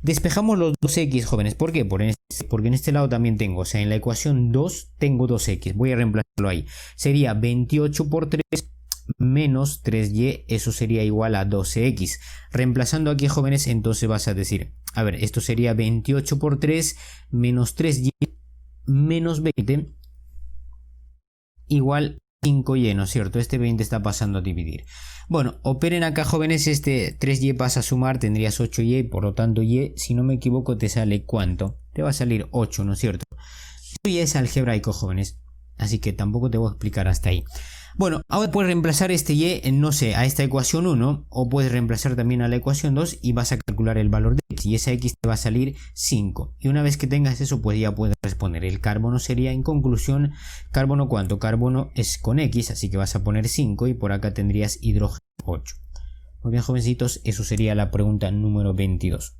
Despejamos los 2x, jóvenes. ¿Por qué? Porque en este lado también tengo, o sea, en la ecuación 2 tengo 2x. Voy a reemplazarlo ahí. Sería 28 por 3 menos 3y, eso sería igual a 12x. Reemplazando aquí, jóvenes, entonces vas a decir, a ver, esto sería 28 por 3 menos 3y menos 20 igual 5y, ¿no es cierto? Este 20 está pasando a dividir. Bueno, operen acá, jóvenes, este 3y pasa a sumar, tendrías 8y, por lo tanto y, si no me equivoco, te sale ¿cuánto? Te va a salir 8, ¿no es cierto? Esto ya es algebraico, jóvenes, así que tampoco te voy a explicar hasta ahí. Bueno, ahora puedes reemplazar este y, no sé, a esta ecuación 1, o puedes reemplazar también a la ecuación 2 y vas a calcular el valor de x, y esa x te va a salir 5. Y una vez que tengas eso, pues ya puedes responder. El carbono sería, en conclusión, ¿carbono cuánto? Carbono es con x, así que vas a poner 5 y por acá tendrías hidrógeno 8. Muy bien, jovencitos, eso sería la pregunta número 22.